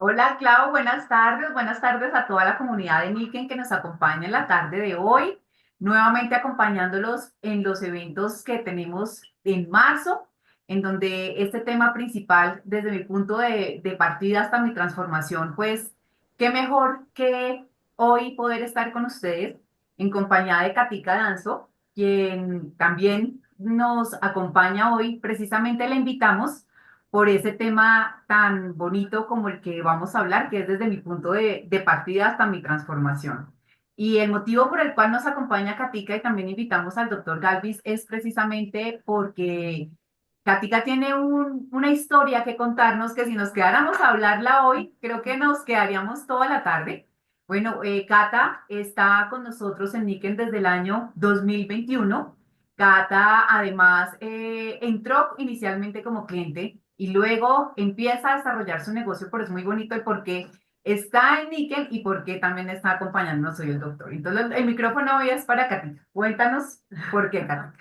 Hola, Clau, buenas tardes a toda la comunidad de Niken que nos acompaña en la tarde de hoy, nuevamente acompañándolos en los eventos que tenemos en marzo, en donde este tema principal, desde mi punto de partida hasta mi transformación, pues, qué mejor que hoy poder estar con ustedes en compañía de Katika Danzo, quien también nos acompaña hoy. Precisamente la invitamos por ese tema tan bonito como el que vamos a hablar, que es desde mi punto de partida hasta mi transformación. Y el motivo por el cual nos acompaña Katica y también invitamos al doctor Galvis es precisamente porque Katica tiene una historia que contarnos que si nos quedáramos a hablarla hoy, creo que nos quedaríamos toda la tarde. Bueno, Cata está con nosotros en Niken desde el año 2021. Cata además entró inicialmente como cliente y luego empieza a desarrollar su negocio, pero es muy bonito el por qué está en Nickel y por qué también está acompañándonos hoy el doctor. Entonces el micrófono hoy es para Katica. Cuéntanos por qué, Katica.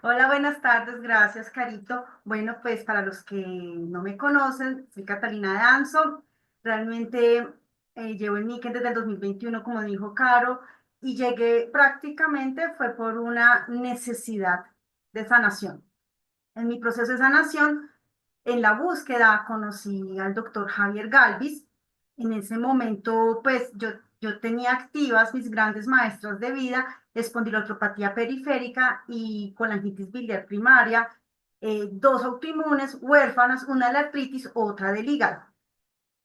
Hola, buenas tardes, gracias, Carito. Bueno, pues para los que no me conocen, soy Catalina Danzo. Realmente llevo en Niken desde el 2021, como dijo Caro, y llegué prácticamente fue por una necesidad de sanación. En mi proceso de sanación, en la búsqueda, conocí al doctor Javier Galvis. En ese momento, pues yo tenía activas mis grandes maestras de vida, espondilotropatía periférica y colangitis biliar primaria, dos autoinmunes, huérfanas, una de la artritis, otra del hígado.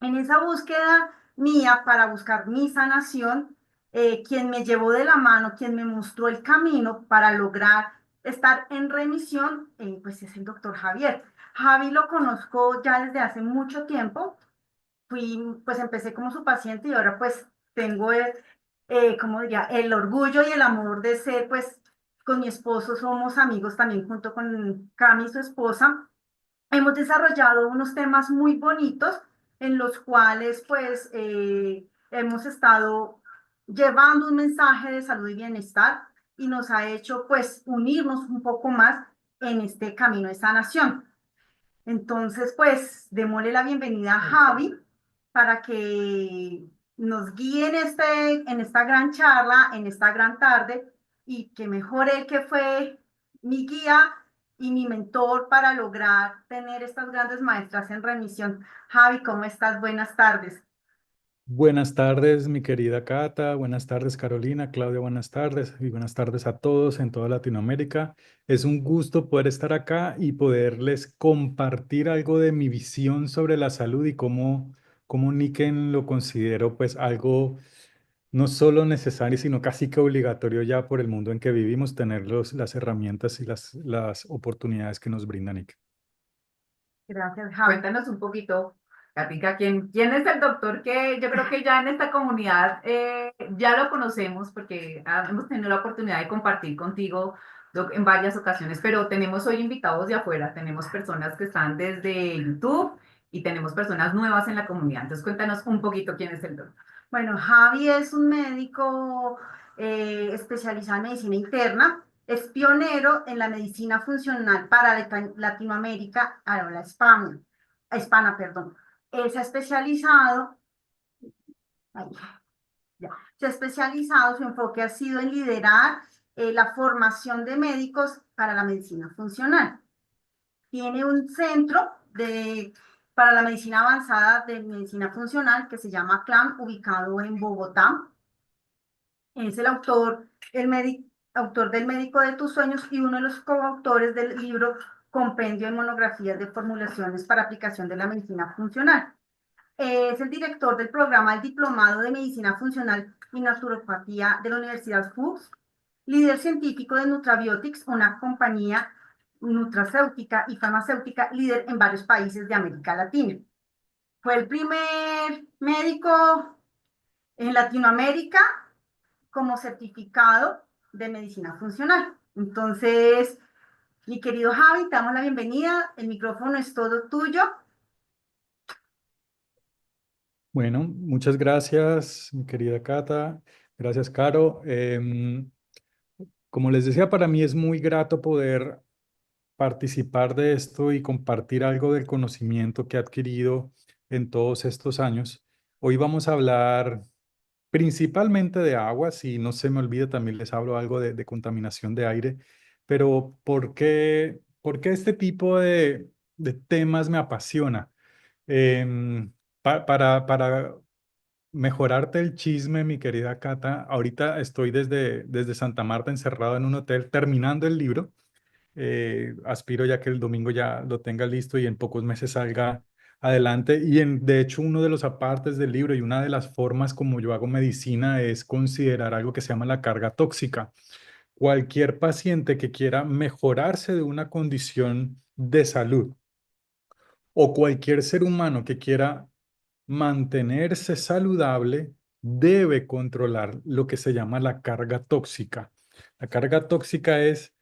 En esa búsqueda mía para buscar mi sanación, quien me llevó de la mano, quien me mostró el camino para lograr estar en remisión, pues es el doctor Javier. Javi lo conozco ya desde hace mucho tiempo. Pues empecé como su paciente y ahora pues tengo ¿cómo diría? El orgullo y el amor de ser, pues con mi esposo somos amigos también junto con Cami, su esposa. Hemos desarrollado unos temas muy bonitos en los cuales pues hemos estado llevando un mensaje de salud y bienestar y nos ha hecho pues unirnos un poco más en este camino de sanación. Entonces pues démosle la bienvenida a Javi para que nos guíe en esta gran charla, en esta gran tarde y que mejor él que fue mi guía y mi mentor para lograr tener estas grandes maestras en remisión. Javi, ¿cómo estás? Buenas tardes. Buenas tardes, mi querida Cata. Buenas tardes, Carolina. Claudia, buenas tardes. Y buenas tardes a todos en toda Latinoamérica. Es un gusto poder estar acá y poderles compartir algo de mi visión sobre la salud y cómo Niken lo considero pues algo no solo necesario, sino casi que obligatorio ya por el mundo en que vivimos, tener las herramientas y las oportunidades que nos brinda Niken. Gracias, Javi. Cuéntanos un poquito, Katica, ¿quién es el doctor que yo creo que ya en esta comunidad ya lo conocemos porque hemos tenido la oportunidad de compartir contigo en varias ocasiones, pero tenemos hoy invitados de afuera, tenemos personas que están desde YouTube y tenemos personas nuevas en la comunidad. Entonces cuéntanos un poquito quién es el doctor. Bueno, Javi es un médico especializado en medicina interna, es pionero en la medicina funcional para Latinoamérica, habla hispana, perdón. Se ha especializado, ay, ya, se ha especializado, su enfoque ha sido en liderar la formación de médicos para la medicina funcional. Tiene un centro para la medicina avanzada de medicina funcional que se llama CLAM, ubicado en Bogotá. Es el autor, autor del Médico de tus sueños y uno de los coautores del libro Compendio de monografías de formulaciones para aplicación de la medicina funcional. Es el director del programa del Diplomado de Medicina Funcional y Naturopatía de la Universidad FUCS, líder científico de Nutrabiotics, una compañía nutracéutica y farmacéutica líder en varios países de América Latina. Fue el primer médico en Latinoamérica como certificado de medicina funcional. Entonces, mi querido Javi, te damos la bienvenida. El micrófono es todo tuyo. Bueno, muchas gracias, mi querida Cata. Gracias, Caro. Como les decía, para mí es muy grato poder participar de esto y compartir algo del conocimiento que he adquirido en todos estos años. Hoy vamos a hablar principalmente de agua, si no se me olvida, también les hablo algo de contaminación de aire, pero por qué este tipo de temas me apasiona? Para mejorarte el chisme, mi querida Cata, ahorita estoy desde Santa Marta encerrado en un hotel terminando el libro. Aspiro ya que el domingo ya lo tenga listo y en pocos meses salga adelante. De hecho, uno de los apartes del libro y una de las formas como yo hago medicina es considerar algo que se llama la carga tóxica. Cualquier paciente que quiera mejorarse de una condición de salud o cualquier ser humano que quiera mantenerse saludable debe controlar lo que se llama la carga tóxica. La carga tóxica es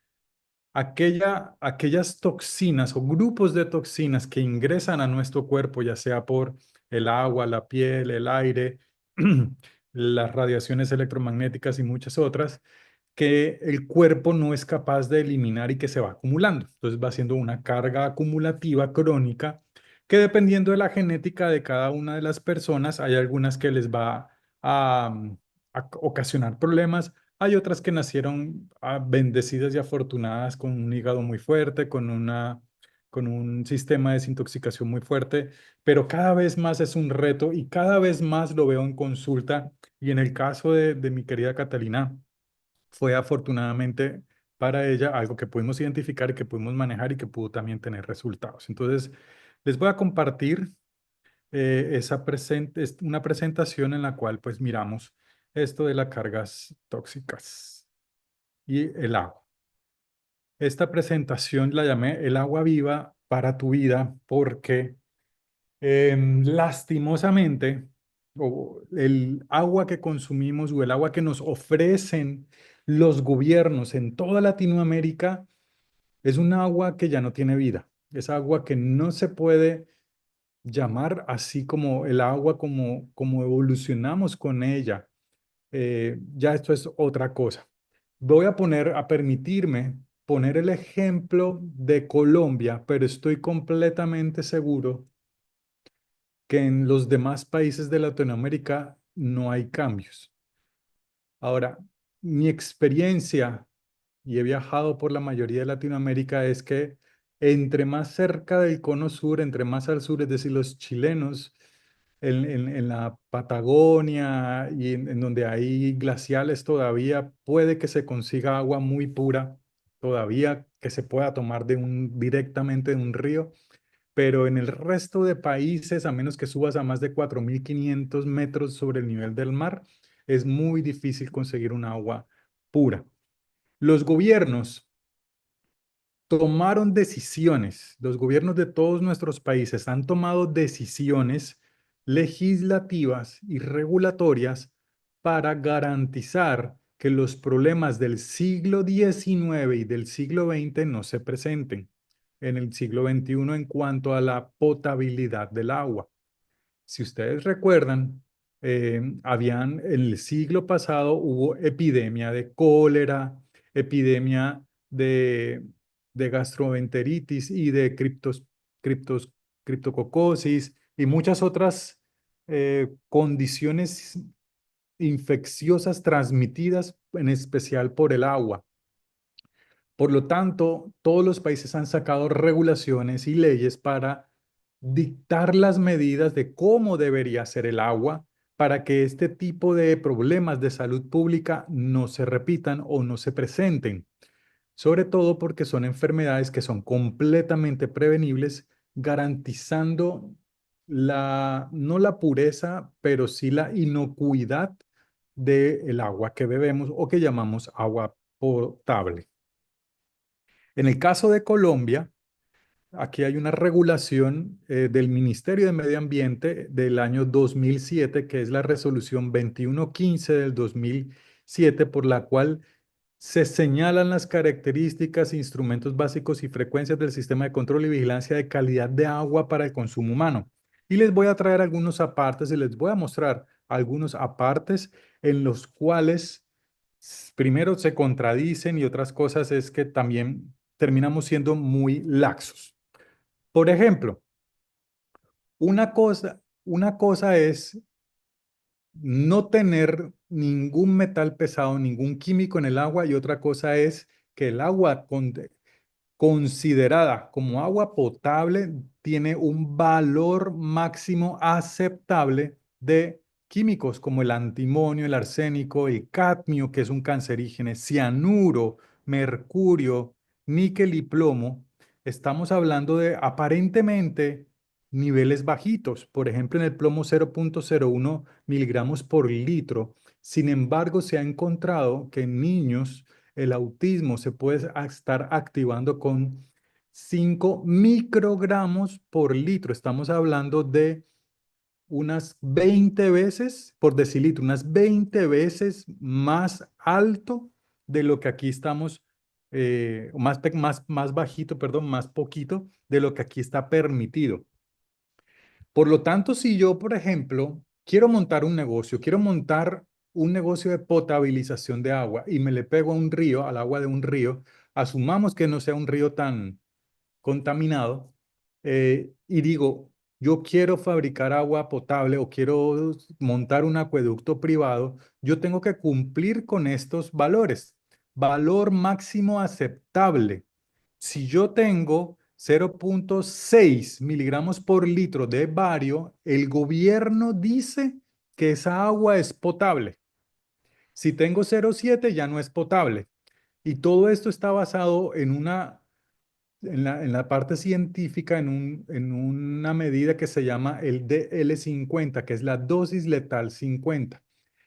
aquellas toxinas o grupos de toxinas que ingresan a nuestro cuerpo, ya sea por el agua, la piel, el aire, las radiaciones electromagnéticas y muchas otras, que el cuerpo no es capaz de eliminar y que se va acumulando. Entonces va siendo una carga acumulativa crónica que dependiendo de la genética de cada una de las personas, hay algunas que les va a ocasionar problemas, hay otras que nacieron bendecidas y afortunadas con un hígado muy fuerte, con un sistema de desintoxicación muy fuerte, pero cada vez más es un reto y cada vez más lo veo en consulta. Y en el caso de mi querida Catalina, fue afortunadamente para ella algo que pudimos identificar y que pudimos manejar y que pudo también tener resultados. Entonces, les voy a compartir una presentación en la cual pues miramos esto de las cargas tóxicas y el agua. Esta presentación la llamé El agua viva para tu vida porque lastimosamente el agua que consumimos o el agua que nos ofrecen los gobiernos en toda Latinoamérica es un agua que ya no tiene vida. Es agua que no se puede llamar así como el agua, como evolucionamos con ella. Ya esto es otra cosa. Voy a permitirme poner el ejemplo de Colombia, pero estoy completamente seguro que en los demás países de Latinoamérica no hay cambios. Ahora, mi experiencia, y he viajado por la mayoría de Latinoamérica, es que entre más cerca del cono sur, entre más al sur, es decir, los chilenos, en la Patagonia y en donde hay glaciales todavía, puede que se consiga agua muy pura, todavía que se pueda tomar directamente de un río, pero en el resto de países, a menos que subas a más de 4.500 metros sobre el nivel del mar, es muy difícil conseguir un agua pura. Los gobiernos tomaron decisiones, los gobiernos de todos nuestros países han tomado decisiones legislativas y regulatorias para garantizar que los problemas del siglo XIX y del siglo XX no se presenten en el siglo XXI en cuanto a la potabilidad del agua. Si ustedes recuerdan, en el siglo pasado hubo epidemia de cólera, epidemia de, de gastroenteritis y de criptos, criptococosis y muchas otras condiciones infecciosas transmitidas en especial por el agua. Por lo tanto, todos los países han sacado regulaciones y leyes para dictar las medidas de cómo debería ser el agua para que este tipo de problemas de salud pública no se repitan o no se presenten. Sobre todo porque son enfermedades que son completamente prevenibles, garantizando no la pureza, pero sí la inocuidad del agua que bebemos o que llamamos agua potable. En el caso de Colombia, aquí hay una regulación del Ministerio de Medio Ambiente del año 2007, que es la resolución 2115 del 2007, por la cual se señalan las características, instrumentos básicos y frecuencias del sistema de control y vigilancia de calidad de agua para el consumo humano. Y les voy a traer algunos apartes y les voy a mostrar algunos apartes en los cuales primero se contradicen y otras cosas es que también terminamos siendo muy laxos. Por ejemplo, una cosa es no tener ningún metal pesado, ningún químico en el agua, y otra cosa es que el agua considerada como agua potable tiene un valor máximo aceptable de químicos como el antimonio, el arsénico, el cadmio, que es un cancerígeno, cianuro, mercurio, níquel y plomo. Estamos hablando de aparentemente niveles bajitos, por ejemplo en el plomo 0,01 miligramos por litro. Sin embargo, se ha encontrado que en niños el autismo se puede estar activando con 5 microgramos por litro. Estamos hablando de unas 20 veces por decilitro, unas 20 veces más alto de lo que aquí estamos, más bajito, perdón, más poquito de lo que aquí está permitido. Por lo tanto, si yo, por ejemplo, quiero montar un negocio, quiero montar un negocio de potabilización de agua y me le pego a un río, al agua de un río, asumamos que no sea un río tan contaminado, y digo, yo quiero fabricar agua potable o quiero montar un acueducto privado, yo tengo que cumplir con estos valores. Valor máximo aceptable. Si yo tengo 0,6 miligramos por litro de bario, el gobierno dice que esa agua es potable. Si tengo 0,7 ya no es potable. Y todo esto está basado en la parte científica, en una medida que se llama el DL50, que es la dosis letal 50.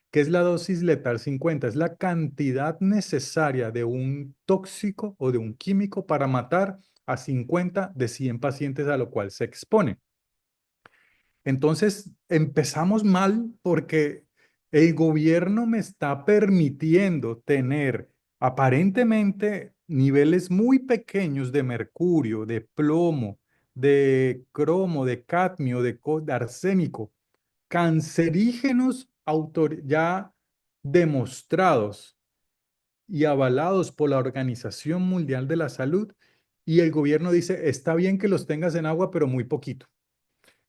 ¿Qué es la dosis letal 50? Es la cantidad necesaria de un tóxico o de un químico para matar a 50 de 100 pacientes a lo cual se expone. Entonces, empezamos mal porque el gobierno me está permitiendo tener aparentemente niveles muy pequeños de mercurio, de plomo, de cromo, de cadmio, de arsénico, cancerígenos ya demostrados y avalados por la Organización Mundial de la Salud, y el gobierno dice, está bien que los tengas en agua, pero muy poquito.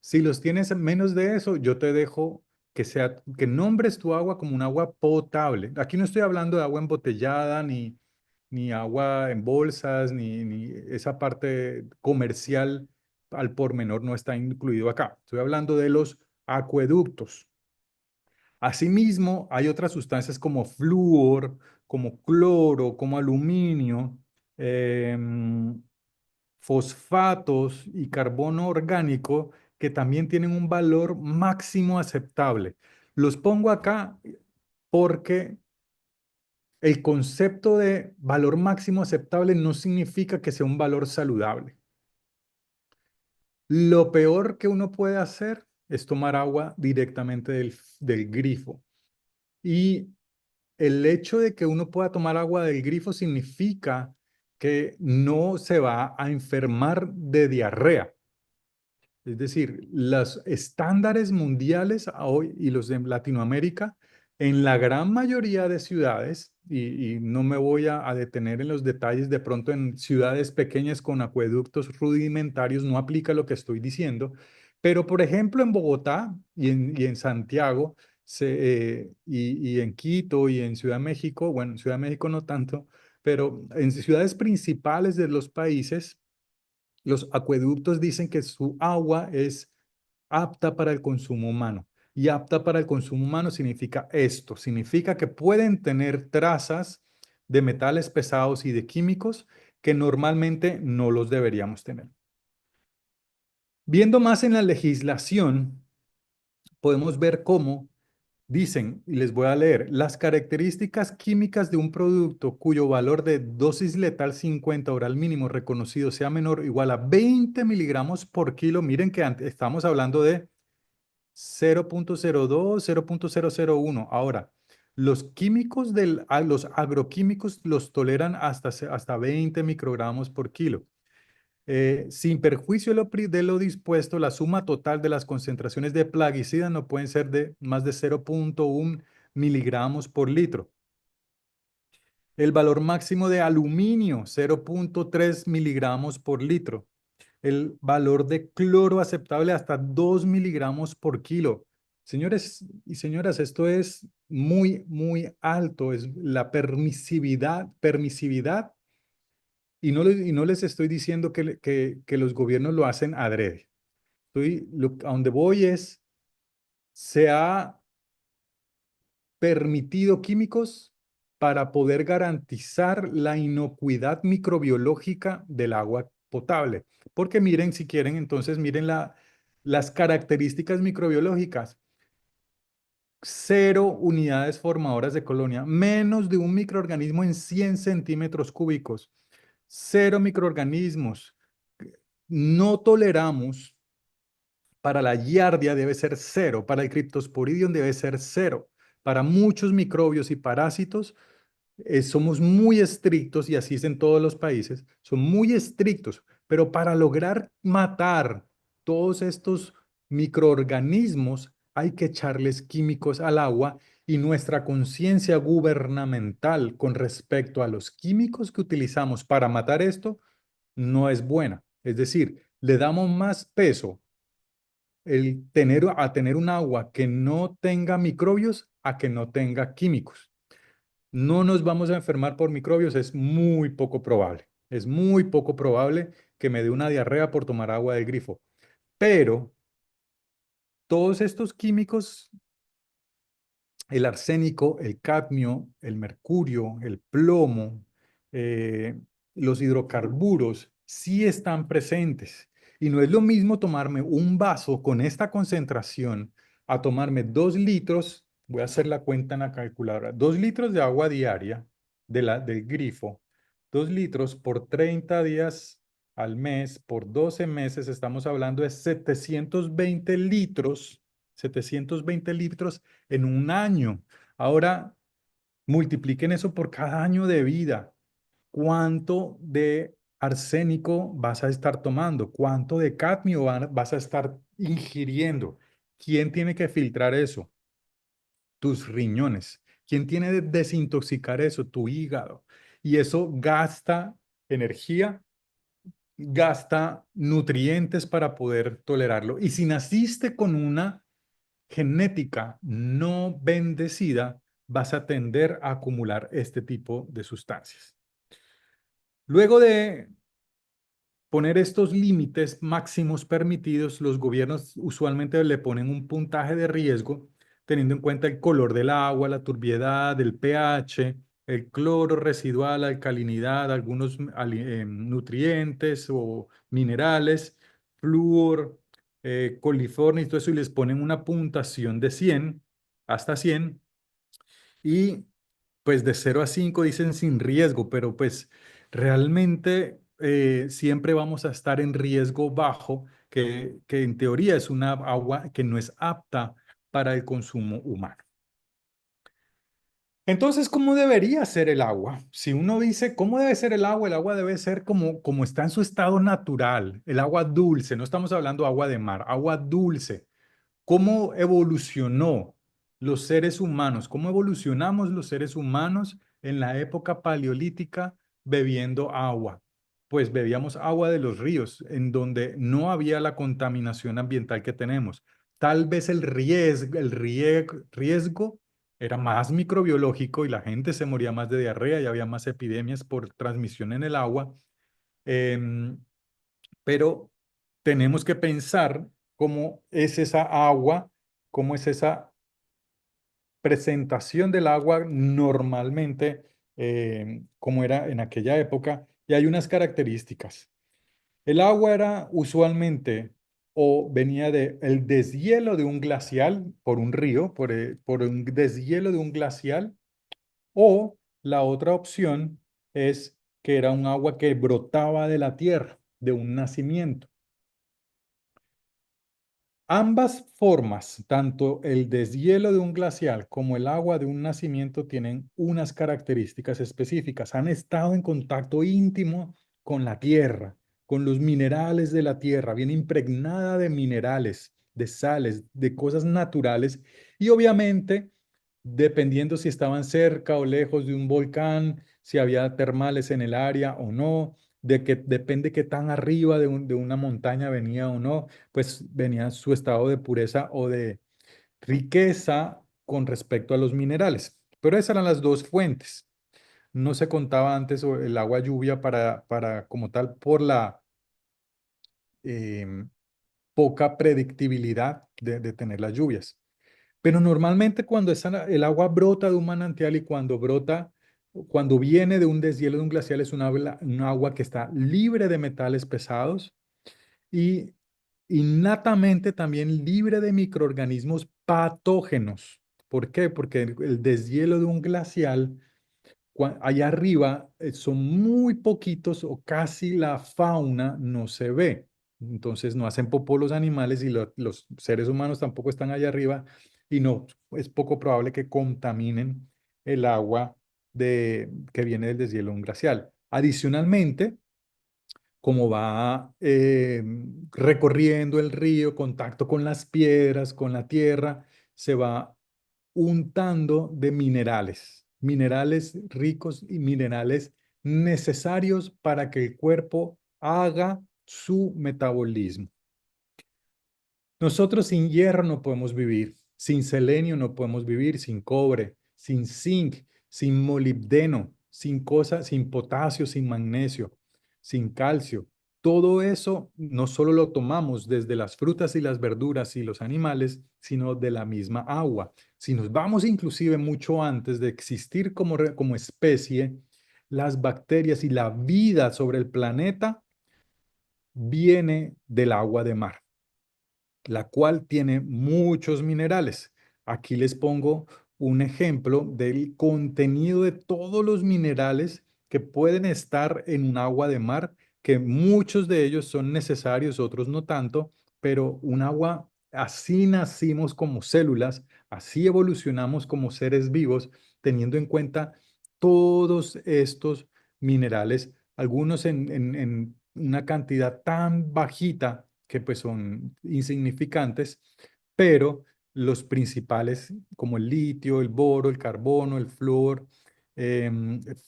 Si los tienes menos de eso, yo te dejo que nombres tu agua como un agua potable. Aquí no estoy hablando de agua embotellada, ni agua en bolsas, ni esa parte comercial al por menor no está incluido acá. Estoy hablando de los acueductos. Asimismo, hay otras sustancias como flúor, como cloro, como aluminio, em, fosfatos y carbono orgánico que también tienen un valor máximo aceptable. Los pongo acá porque el concepto de valor máximo aceptable no significa que sea un valor saludable. Lo peor que uno puede hacer es tomar agua directamente del grifo. Y el hecho de que uno pueda tomar agua del grifo significa que no se va a enfermar de diarrea. Es decir, los estándares mundiales hoy y los de Latinoamérica, en la gran mayoría de ciudades, y no me voy a detener en los detalles, de pronto en ciudades pequeñas con acueductos rudimentarios no aplica lo que estoy diciendo, pero por ejemplo en Bogotá y en Santiago, y en Quito y en Ciudad de México, bueno, en Ciudad de México no tanto, pero en ciudades principales de los países, los acueductos dicen que su agua es apta para el consumo humano. Y apta para el consumo humano significa esto, significa que pueden tener trazas de metales pesados y de químicos que normalmente no los deberíamos tener. Viendo más en la legislación, podemos ver cómo dicen, y les voy a leer, las características químicas de un producto cuyo valor de dosis letal 50 oral mínimo reconocido sea menor o igual a 20 miligramos por kilo. Miren que estamos hablando de 0,02, 0,001. Ahora, los químicos los agroquímicos los toleran hasta 20 microgramos por kilo. Sin perjuicio de lo dispuesto, la suma total de las concentraciones de plaguicidas no pueden ser de más de 0,1 miligramos por litro. El valor máximo de aluminio, 0,3 miligramos por litro. El valor de cloro aceptable hasta 2 miligramos por kilo. Señores y señoras, esto es muy, muy alto, es la permisividad, y no les estoy diciendo que los gobiernos lo hacen adrede. A donde voy es, se ha permitido químicos para poder garantizar la inocuidad microbiológica del agua potable. Porque miren, si quieren, entonces miren las características microbiológicas. 0 unidades formadoras de colonia, menos de un microorganismo en 100 centímetros cúbicos, 0 microorganismos. No toleramos, para la giardia debe ser 0, para el Cryptosporidium debe ser 0. Para muchos microbios y parásitos somos muy estrictos, y así es en todos los países, son muy estrictos, pero para lograr matar todos estos microorganismos hay que echarles químicos al agua, y nuestra conciencia gubernamental con respecto a los químicos que utilizamos para matar esto no es buena. Es decir, le damos más peso a tener un agua que no tenga microbios a que no tenga químicos. No nos vamos a enfermar por microbios, es muy poco probable. Es muy poco probable que me dé una diarrea por tomar agua del grifo. Pero todos estos químicos, el arsénico, el cadmio, el mercurio, el plomo, eh, los hidrocarburos, sí están presentes. Y no es lo mismo tomarme un vaso con esta concentración a tomarme 2 litros, voy a hacer la cuenta en la calculadora, 2 litros de agua diaria del grifo, 2 litros por 30 días al mes, por 12 meses, estamos hablando de 720 litros en un año. Ahora, multipliquen eso por cada año de vida. ¿Cuánto de arsénico vas a estar tomando? ¿Cuánto de cadmio vas a estar ingiriendo? ¿Quién tiene que filtrar eso? Tus riñones. ¿Quién tiene que desintoxicar eso? Tu hígado. Y eso gasta energía, gasta nutrientes para poder tolerarlo. Y si naciste con una genética no bendecida, vas a tender a acumular este tipo de sustancias. Luego de poner estos límites máximos permitidos, los gobiernos usualmente le ponen un puntaje de riesgo, teniendo en cuenta el color del agua, la turbiedad, el pH, el cloro residual, la alcalinidad, algunos nutrientes o minerales, flúor, colifornis, y todo eso, y les ponen una puntuación de 100 hasta 100, y pues de 0 a 5 dicen sin riesgo, pero pues realmente siempre vamos a estar en riesgo bajo, que en teoría es una agua que no es apta para el consumo humano. Entonces, ¿cómo debería ser el agua? Si uno dice, ¿cómo debe ser el agua debe ser como está en su estado natural, el agua dulce, no estamos hablando de agua de mar, agua dulce. ¿Cómo evolucionó los seres humanos? ¿Cómo evolucionamos los seres humanos en la época paleolítica bebiendo agua? Pues bebíamos agua de los ríos, en donde no había la contaminación ambiental que tenemos. Tal vez el riesgo era más microbiológico, y la gente se moría más de diarrea y había más epidemias por transmisión en el agua. Em, pero tenemos que pensar cómo es esa agua, cómo es esa presentación del agua normalmente, como era en aquella época, y hay unas características. El agua era usualmente o venía del deshielo de un glacial por un río, por un deshielo de un glacial, o la otra opción es que era un agua que brotaba de la tierra, de un nacimiento. Ambas formas, tanto el deshielo de un glacial como el agua de un nacimiento, tienen unas características específicas. Han estado en contacto íntimo con la tierra, con los minerales de la tierra, viene impregnada de minerales, de sales, de cosas naturales, y obviamente, dependiendo si estaban cerca o lejos de un volcán, si había termales en el área o no, depende qué tan arriba de una montaña venía o no, pues venía su estado de pureza riqueza con respecto a los minerales. Pero esas eran las dos fuentes. No se contaba antes sobre el agua lluvia para como tal por la em, poca predictibilidad de tener las lluvias. Pero normalmente cuando el agua brota de un manantial y cuando brota, cuando viene de un deshielo de un glacial es un agua que está libre de metales pesados y innatamente también libre de microorganismos patógenos. ¿Por qué? Porque el deshielo de un glacial allá arriba son muy poquitos o casi la fauna no se ve. Entonces no hacen popó los animales y los seres humanos tampoco están allá arriba y no, es poco probable que contaminen el agua que viene del deshielo de un glacial. Adicionalmente, como va recorriendo el río, contacto con las piedras, con la tierra, se va untando de minerales, minerales ricos y minerales necesarios para que el cuerpo haga su metabolismo. Nosotros sin hierro no podemos vivir, sin selenio no podemos vivir, sin cobre, sin zinc, sin molibdeno, sin potasio, sin magnesio, sin calcio. Todo eso no solo lo tomamos desde las frutas y las verduras y los animales, sino de la misma agua. Si nos vamos inclusive mucho antes de existir como especie, las bacterias y la vida sobre el planeta viene del agua de mar, la cual tiene muchos minerales. Aquí les pongo un ejemplo del contenido de todos los minerales que pueden estar en un agua de mar, que muchos de ellos son necesarios, otros no tanto, pero un agua, así nacimos como células, así evolucionamos como seres vivos, teniendo en cuenta todos estos minerales, algunos en una cantidad tan bajita que pues son insignificantes, pero los principales como el litio, el boro, el carbono, el flúor,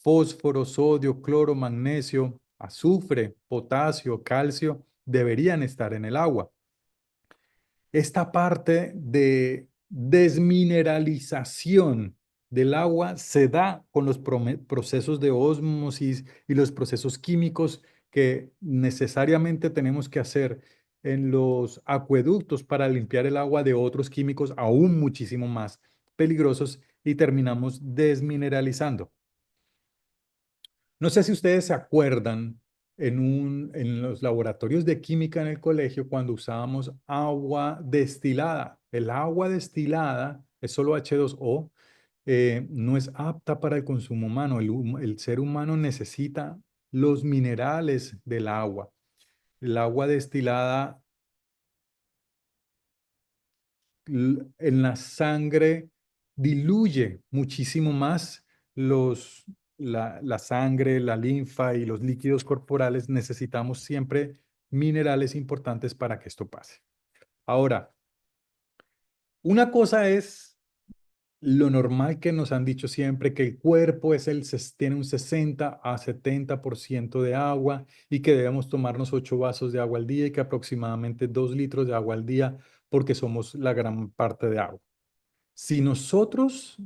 fósforo, sodio, cloro, magnesio, azufre, potasio, calcio, deberían estar en el agua. Esta parte de desmineralización del agua se da con los procesos de ósmosis y los procesos químicos que necesariamente tenemos que hacer en los acueductos para limpiar el agua de otros químicos aún muchísimo más peligrosos y terminamos desmineralizando. No sé si ustedes se acuerdan en los laboratorios de química en el colegio cuando usábamos agua destilada. El agua destilada es solo H2O, no es apta para el consumo humano. El ser humano necesita los minerales del agua. El agua destilada en la sangre diluye muchísimo más la sangre, la linfa y los líquidos corporales. Necesitamos siempre minerales importantes para que esto pase. Ahora, una cosa es lo normal que nos han dicho siempre, que el cuerpo tiene un 60 a 70% de agua y que debemos tomarnos 8 vasos de agua al día y que aproximadamente 2 litros de agua al día porque somos la gran parte de agua. Si nosotros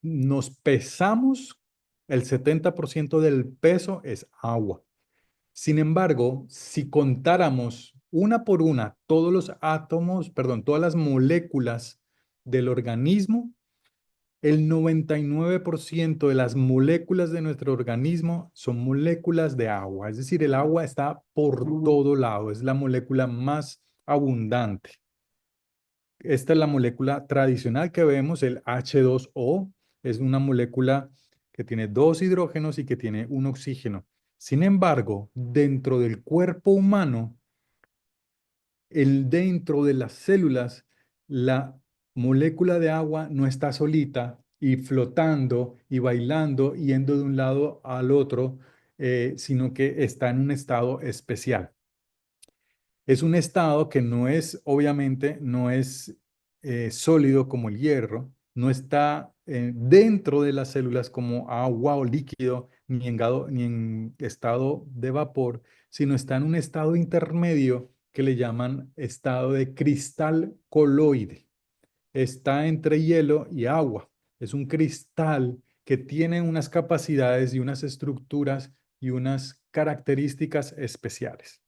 nos pesamos, el 70% del peso es agua. Sin embargo, si contáramos una por una todos los átomos, perdón, todas las moléculas del organismo, el 99% de las moléculas de nuestro organismo son moléculas de agua. Es decir, el agua está por todo lado, es la molécula más abundante. Esta es la molécula tradicional que vemos, el H2O. Es una molécula que tiene dos hidrógenos y que tiene un oxígeno. Sin embargo, dentro del cuerpo humano, dentro de las células, la molécula de agua no está solita y flotando y bailando, yendo de un lado al otro, sino que está en un estado especial. Es un estado que no es, obviamente, no es sólido como el hierro, no está dentro de las células como agua o líquido, ni en estado de vapor, sino está en un estado intermedio que le llaman estado de cristal coloide. Está entre hielo y agua. Es un cristal que tiene unas capacidades y unas estructuras y unas características especiales.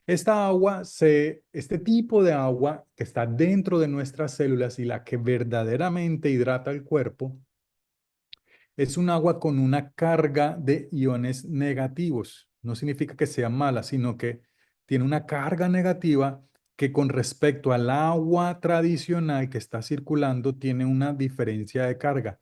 Este tipo de agua que está dentro de nuestras células y la que verdaderamente hidrata el cuerpo, es un agua con una carga de iones negativos. No significa que sea mala, sino que tiene una carga negativa que con respecto al agua tradicional que está circulando tiene una diferencia de carga.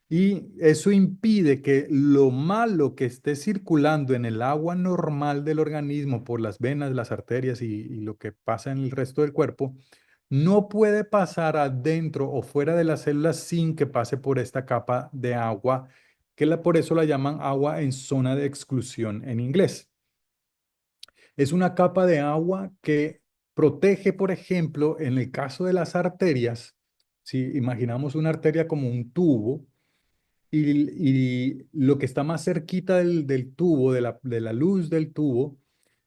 Y eso impide que lo malo que esté circulando en el agua normal del organismo por las venas, las arterias y lo que pasa en el resto del cuerpo, no puede pasar adentro o fuera de las células sin que pase por esta capa de agua, por eso la llaman agua en zona de exclusión en inglés. Es una capa de agua que protege, por ejemplo, en el caso de las arterias, si imaginamos una arteria como un tubo, y lo que está más cerquita del tubo, de la luz del tubo,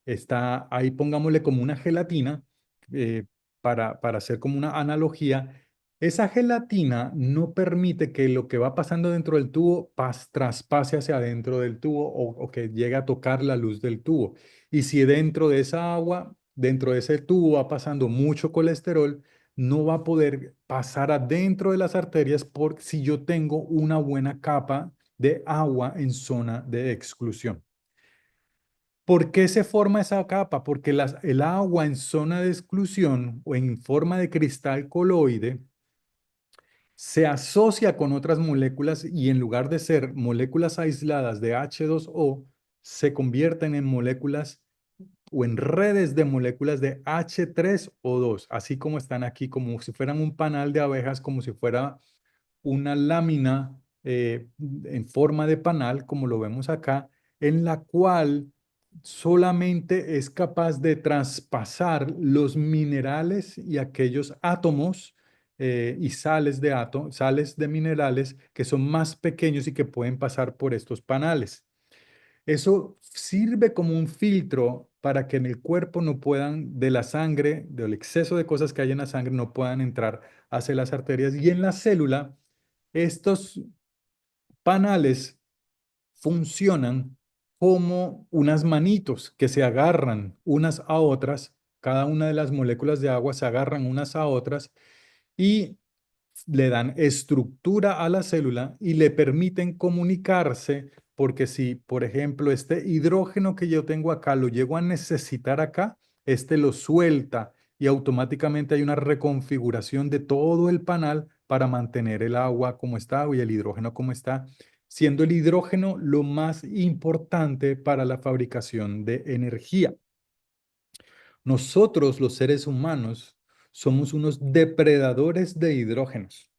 está ahí, pongámosle como una gelatina, eh, para hacer como una analogía. Esa gelatina no permite que lo que va pasando dentro del tubo traspase hacia adentro del tubo o que llegue a tocar la luz del tubo. Y si dentro de esa agua, dentro de ese tubo va pasando mucho colesterol, no va a poder pasar adentro de las arterias por si yo tengo una buena capa de agua en zona de exclusión. ¿Por qué se forma esa capa? Porque el agua en zona de exclusión o en forma de cristal coloide se asocia con otras moléculas y en lugar de ser moléculas aisladas de H2O, se convierten en moléculas o en redes de moléculas de H3O2, así como están aquí, como si fueran un panal de abejas, como si fuera una lámina en forma de panal, como lo vemos acá, en la cual solamente es capaz de traspasar los minerales y aquellos átomos y sales de minerales que son más pequeños y que pueden pasar por estos panales. Eso sirve como un filtro para que en el cuerpo no puedan, de la sangre, del exceso de cosas que hay en la sangre, no puedan entrar hacia las arterias. Y en la célula, estos panales funcionan como unas manitos que se agarran unas a otras. Cada una de las moléculas de agua se agarran unas a otras y le dan estructura a la célula y le permiten comunicarse, porque si, por ejemplo, este hidrógeno que yo tengo acá lo llego a necesitar acá, este lo suelta y automáticamente hay una reconfiguración de todo el panal para mantener el agua como está y el hidrógeno como está, siendo el hidrógeno lo más importante para la fabricación de energía. Nosotros, los seres humanos, somos unos depredadores de hidrógenos.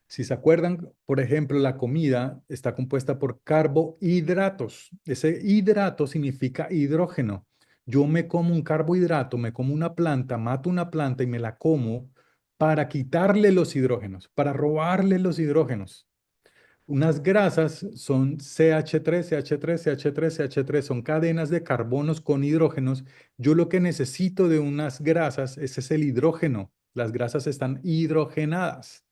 Si se acuerdan, por ejemplo, la comida está compuesta por carbohidratos. Ese hidrato significa hidrógeno. Yo me como un carbohidrato, me como una planta, mato una planta y me la como para quitarle los hidrógenos, para robarle los hidrógenos. Unas grasas son CH3, CH3, CH3, CH3, son cadenas de carbonos con hidrógenos. Yo lo que necesito de unas grasas, ese es el hidrógeno. Las grasas están hidrogenadas.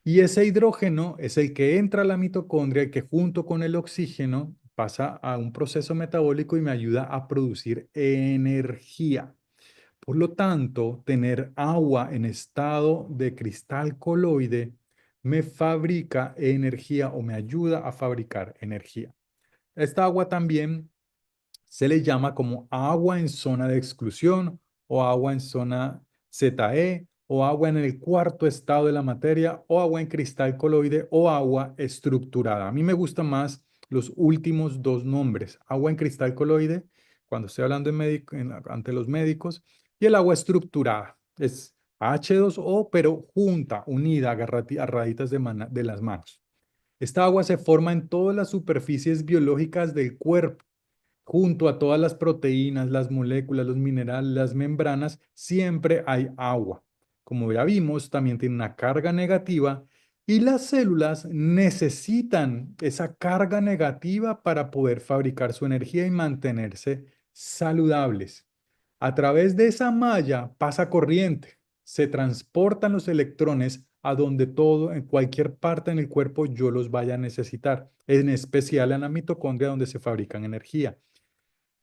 Y ese hidrógeno es el que entra a la mitocondria y que junto con el oxígeno pasa a un proceso metabólico y me ayuda a producir energía. Por lo tanto, tener agua en estado de cristal coloide me fabrica energía o me ayuda a fabricar energía. Esta agua también se le llama como agua en zona de exclusión o agua en zona ZE o agua en el cuarto estado de la materia o agua en cristal coloide o agua estructurada. A mí me gustan más los últimos dos nombres, agua en cristal coloide, cuando estoy hablando ante los médicos, y el agua estructurada. Es H2O, pero junta, unida, agarraditas de las manos. Esta agua se forma en todas las superficies biológicas del cuerpo junto a todas las proteínas, las moléculas, los minerales, las membranas, siempre hay agua. Como ya vimos, también tiene una carga negativa y las células necesitan esa carga negativa para poder fabricar su energía y mantenerse saludables. A través de esa malla pasa corriente, se transportan los electrones a donde todo, en cualquier parte en el cuerpo yo los vaya a necesitar, en especial en la mitocondria donde se fabrican energía.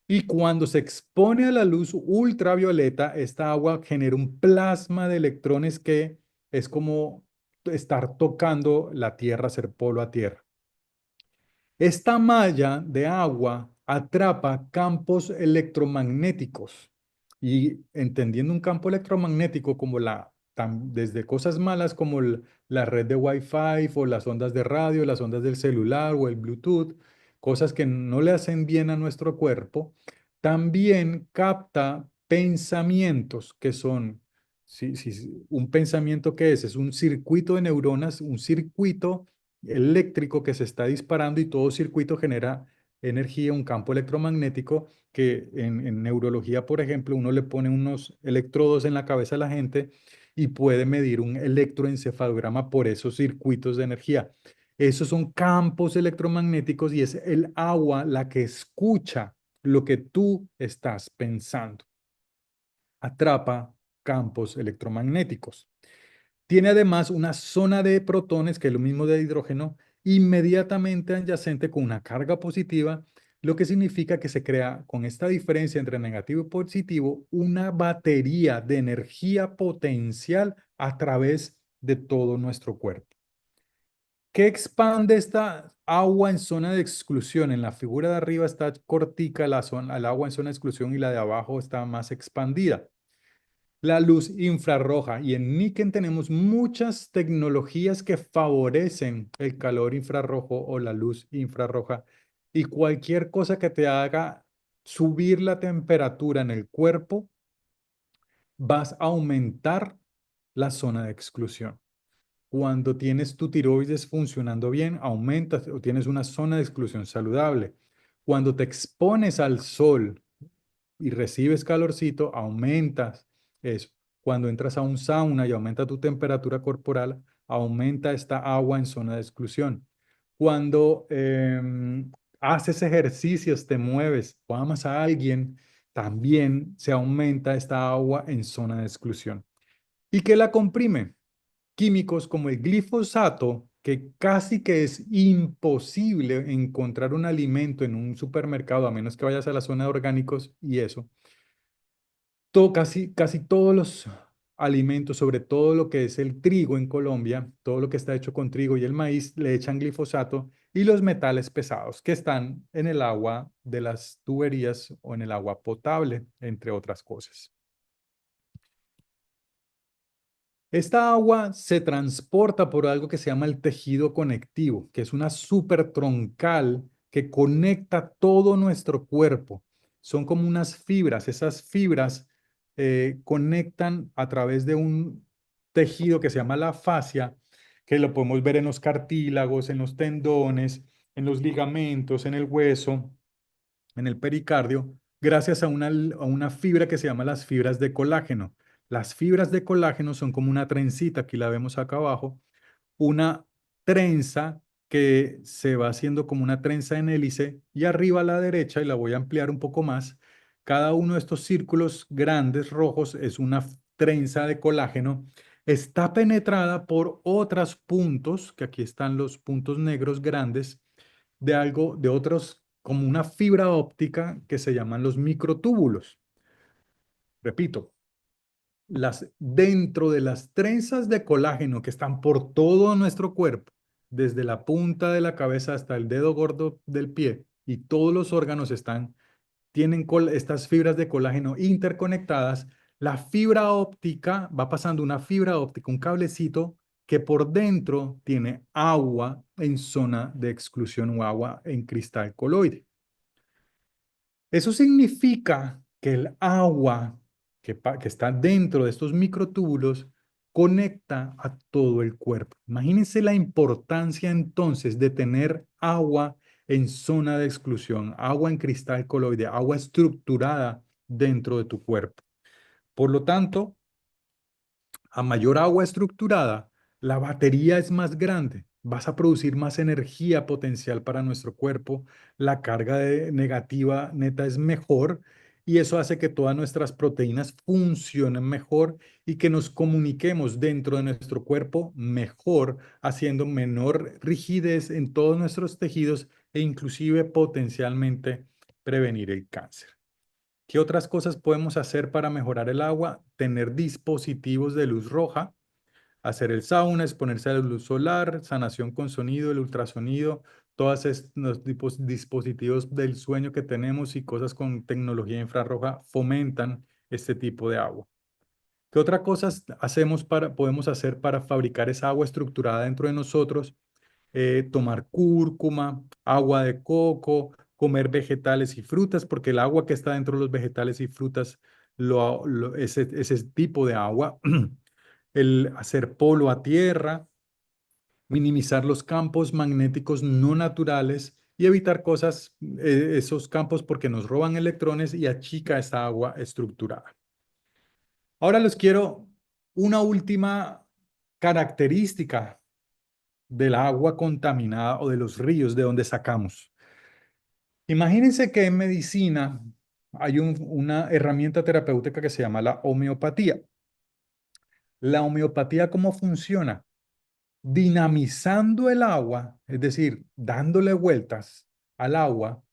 Y cuando se expone a la luz ultravioleta, esta agua genera un plasma de electrones que es como estar tocando la Tierra, ser polo a Tierra. Esta malla de agua atrapa campos electromagnéticos y entendiendo un campo electromagnético como desde cosas malas como la red de Wi-Fi o las ondas de radio, las ondas del celular o el Bluetooth, cosas que no le hacen bien a nuestro cuerpo, también capta pensamientos que son, un pensamiento que es un circuito de neuronas, un circuito eléctrico que se está disparando y todo circuito genera energía, un campo electromagnético que en neurología, por ejemplo, uno le pone unos electrodos en la cabeza a la gente y puede medir un electroencefalograma por esos circuitos de energía. Esos son campos electromagnéticos y es el agua la que escucha lo que tú estás pensando. Atrapa campos electromagnéticos. Tiene además una zona de protones, que es lo mismo de hidrógeno, inmediatamente adyacente con una carga positiva, lo que significa que se crea con esta diferencia entre negativo y positivo una batería de energía potencial a través de todo nuestro cuerpo. ¿Qué expande esta agua en zona de exclusión? En la figura de arriba está cortica el agua en zona de exclusión y la de abajo está más expandida. La luz infrarroja. Y en Niken tenemos muchas tecnologías que favorecen el calor infrarrojo o la luz infrarroja. Y cualquier cosa que te haga subir la temperatura en el cuerpo, vas a aumentar la zona de exclusión. Cuando tienes tu tiroides funcionando bien, aumentas o tienes una zona de exclusión saludable. Cuando te expones al sol y recibes calorcito, aumentas eso. Cuando entras a un sauna y aumenta tu temperatura corporal, aumenta esta agua en zona de exclusión. Cuando haces ejercicios, te mueves o amas a alguien, también se aumenta esta agua en zona de exclusión. ¿Y qué la comprime? Químicos como el glifosato, que casi que es imposible encontrar un alimento en un supermercado, a menos que vayas a la zona de orgánicos y eso. Casi todos los alimentos, sobre todo lo que es el trigo en Colombia, todo lo que está hecho con trigo y el maíz, le echan glifosato y los metales pesados que están en el agua de las tuberías o en el agua potable, entre otras cosas. Esta agua se transporta por algo que se llama el tejido conectivo, que es una super troncal que conecta todo nuestro cuerpo. Son como unas fibras. Esas fibras conectan a través de un tejido que se llama la fascia, que lo podemos ver en los cartílagos, en los tendones, en los ligamentos, en el hueso, en el pericardio, gracias a una fibra que se llama las fibras de colágeno. Las fibras de colágeno son como una trencita, aquí la vemos acá abajo, una trenza que se va haciendo como una trenza en hélice y arriba a la derecha, y la voy a ampliar un poco más, cada uno de estos círculos grandes rojos es una trenza de colágeno, está penetrada por otros puntos, que aquí están los puntos negros grandes, de otros, como una fibra óptica que se llaman los microtúbulos. Repito, dentro de las trenzas de colágeno que están por todo nuestro cuerpo, desde la punta de la cabeza hasta el dedo gordo del pie, y todos los órganos tienen estas fibras de colágeno interconectadas, la fibra óptica va pasando una fibra óptica, un cablecito que por dentro tiene agua en zona de exclusión o agua en cristal coloide. Eso significa que el agua que está dentro de estos microtúbulos conecta a todo el cuerpo. Imagínense la importancia entonces de tener agua en zona de exclusión, agua en cristal coloide, agua estructurada dentro de tu cuerpo. Por lo tanto, a mayor agua estructurada, la batería es más grande. Vas a producir más energía potencial para nuestro cuerpo. La carga negativa neta es mejor y eso hace que todas nuestras proteínas funcionen mejor y que nos comuniquemos dentro de nuestro cuerpo mejor, haciendo menor rigidez en todos nuestros tejidos e inclusive potencialmente prevenir el cáncer. ¿Qué otras cosas podemos hacer para mejorar el agua? Tener dispositivos de luz roja, hacer el sauna, exponerse a la luz solar, sanación con sonido, el ultrasonido, todos los dispositivos del sueño que tenemos y cosas con tecnología infrarroja fomentan este tipo de agua. ¿Qué otra cosas podemos hacer para fabricar esa agua estructurada dentro de nosotros? Tomar cúrcuma, agua de coco, comer vegetales y frutas, porque el agua que está dentro de los vegetales y frutas, ese tipo de agua, el hacer polo a tierra, minimizar los campos magnéticos no naturales y evitar esos campos porque nos roban electrones y achica esa agua estructurada. Ahora les quiero una última característica del agua contaminada o de los ríos de donde sacamos. Imagínense que en medicina hay una herramienta terapéutica que se llama la homeopatía. La homeopatía, ¿cómo funciona? Dinamizando el agua, es decir, dándole vueltas al agua,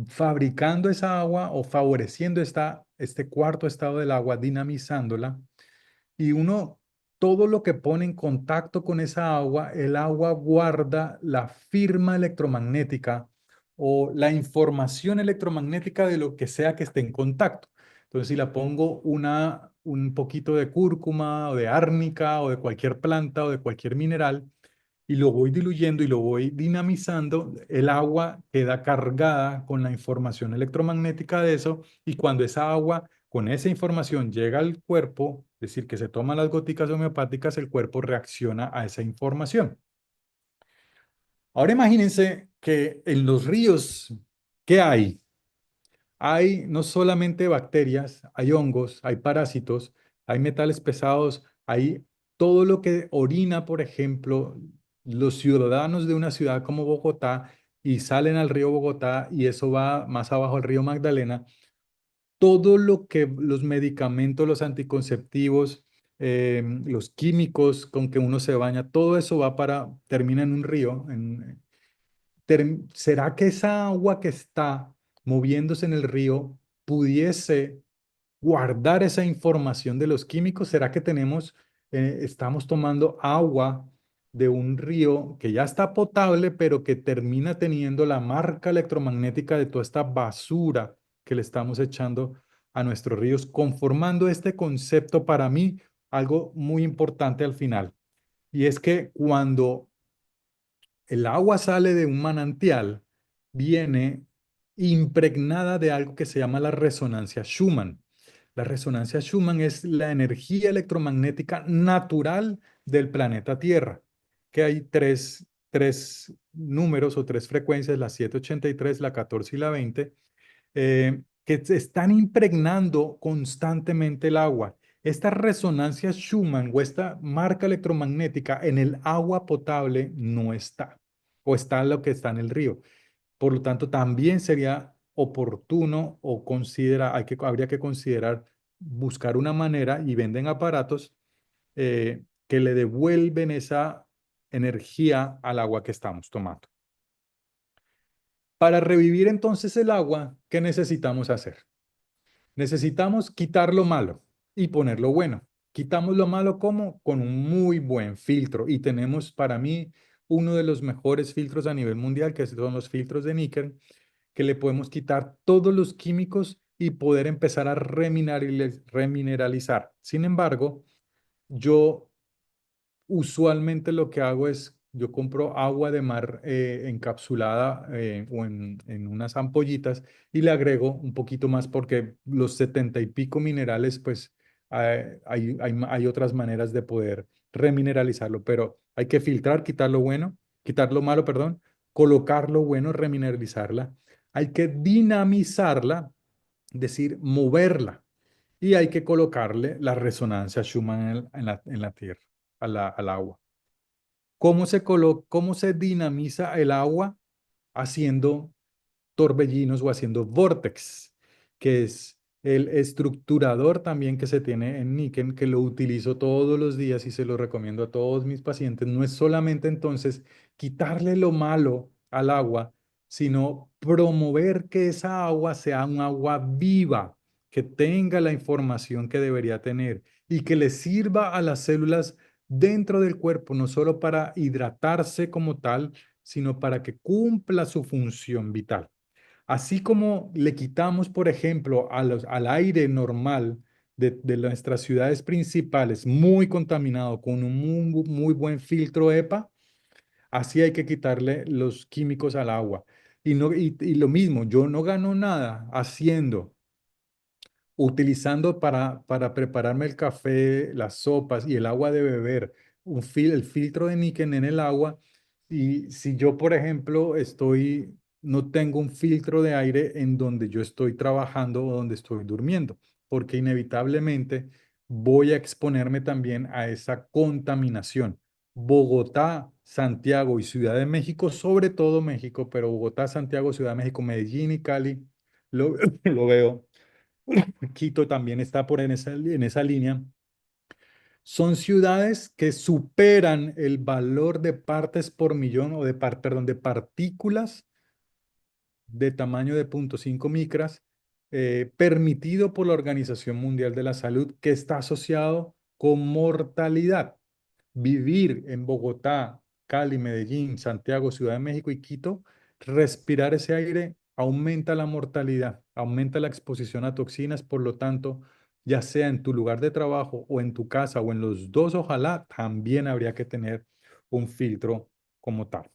fabricando esa agua o favoreciendo este cuarto estado del agua, dinamizándola, y todo lo que pone en contacto con esa agua, el agua guarda la firma electromagnética o la información electromagnética de lo que sea que esté en contacto. Entonces, si la pongo un poquito de cúrcuma o de árnica o de cualquier planta o de cualquier mineral, y lo voy diluyendo y lo voy dinamizando, el agua queda cargada con la información electromagnética de eso, y cuando esa agua con esa información llega al cuerpo, es decir, que se toman las goticas homeopáticas, el cuerpo reacciona a esa información. Ahora imagínense que en los ríos, ¿qué hay? Hay no solamente bacterias, hay hongos, hay parásitos, hay metales pesados, hay todo lo que orina, por ejemplo, los ciudadanos de una ciudad como Bogotá y salen al río Bogotá y eso va más abajo al río Magdalena. Todo lo que los medicamentos, los anticonceptivos, los químicos con que uno se baña, todo eso termina en un río. ¿Será que esa agua que está moviéndose en el río pudiese guardar esa información de los químicos? ¿Será que estamos tomando agua de un río que ya está potable, pero que termina teniendo la marca electromagnética de toda esta basura que le estamos echando a nuestros ríos, conformando este concepto para mí algo muy importante al final? Y es que cuando el agua sale de un manantial, viene impregnada de algo que se llama la resonancia Schumann. La resonancia Schumann es la energía electromagnética natural del planeta Tierra, que hay tres números o tres frecuencias, la 783, la 14 y la 20, que se están impregnando constantemente el agua. Esta resonancia Schumann o esta marca electromagnética en el agua potable no está, o está lo que está en el río. Por lo tanto, también sería oportuno o habría que considerar buscar una manera, y venden aparatos que le devuelven esa energía al agua que estamos tomando. Para revivir entonces el agua, ¿qué necesitamos hacer? Necesitamos quitar lo malo y poner lo bueno. Quitamos lo malo ¿cómo? Con un muy buen filtro. Y tenemos para mí uno de los mejores filtros a nivel mundial, que son los filtros de níquel, que le podemos quitar todos los químicos y poder empezar a remineralizar. Sin embargo, yo usualmente lo que hago es, yo compro agua de mar encapsulada o en unas ampollitas y le agrego un poquito más porque los 70 y pico minerales, pues hay otras maneras de poder remineralizarlo, pero hay que filtrar, quitar lo malo, perdón, colocar lo bueno, remineralizarla. Hay que dinamizarla, es decir, moverla. Y hay que colocarle la resonancia Schumann en la tierra, al agua. ¿Cómo se dinamiza el agua? Haciendo torbellinos o haciendo vortex, que es el estructurador también que se tiene en Niken, que lo utilizo todos los días y se lo recomiendo a todos mis pacientes, no es solamente entonces quitarle lo malo al agua, sino promover que esa agua sea un agua viva, que tenga la información que debería tener y que le sirva a las células dentro del cuerpo, no solo para hidratarse como tal, sino para que cumpla su función vital. Así como le quitamos, por ejemplo, al aire normal de nuestras ciudades principales, muy contaminado, con un muy buen filtro EPA, así hay que quitarle los químicos al agua. Y lo mismo, yo no gano nada haciendo utilizando para prepararme el café, las sopas y el agua de beber, el filtro de níquel en el agua. Y si yo, por ejemplo, no tengo un filtro de aire en donde yo estoy trabajando o donde estoy durmiendo, porque inevitablemente voy a exponerme también a esa contaminación. Bogotá, Santiago y Ciudad de México, sobre todo México, pero Bogotá, Santiago, Ciudad de México, Medellín y Cali, lo, lo veo. Quito también está en esa línea. Son ciudades que superan el valor de partes por millón o perdón, de partículas de tamaño de 0,5 micras, permitido por la Organización Mundial de la Salud, que está asociado con mortalidad. Vivir en Bogotá, Cali, Medellín, Santiago, Ciudad de México y Quito, respirar ese aire aumenta la mortalidad, aumenta la exposición a toxinas, por lo tanto, ya sea en tu lugar de trabajo o en tu casa o en los dos, ojalá, también habría que tener un filtro como tal.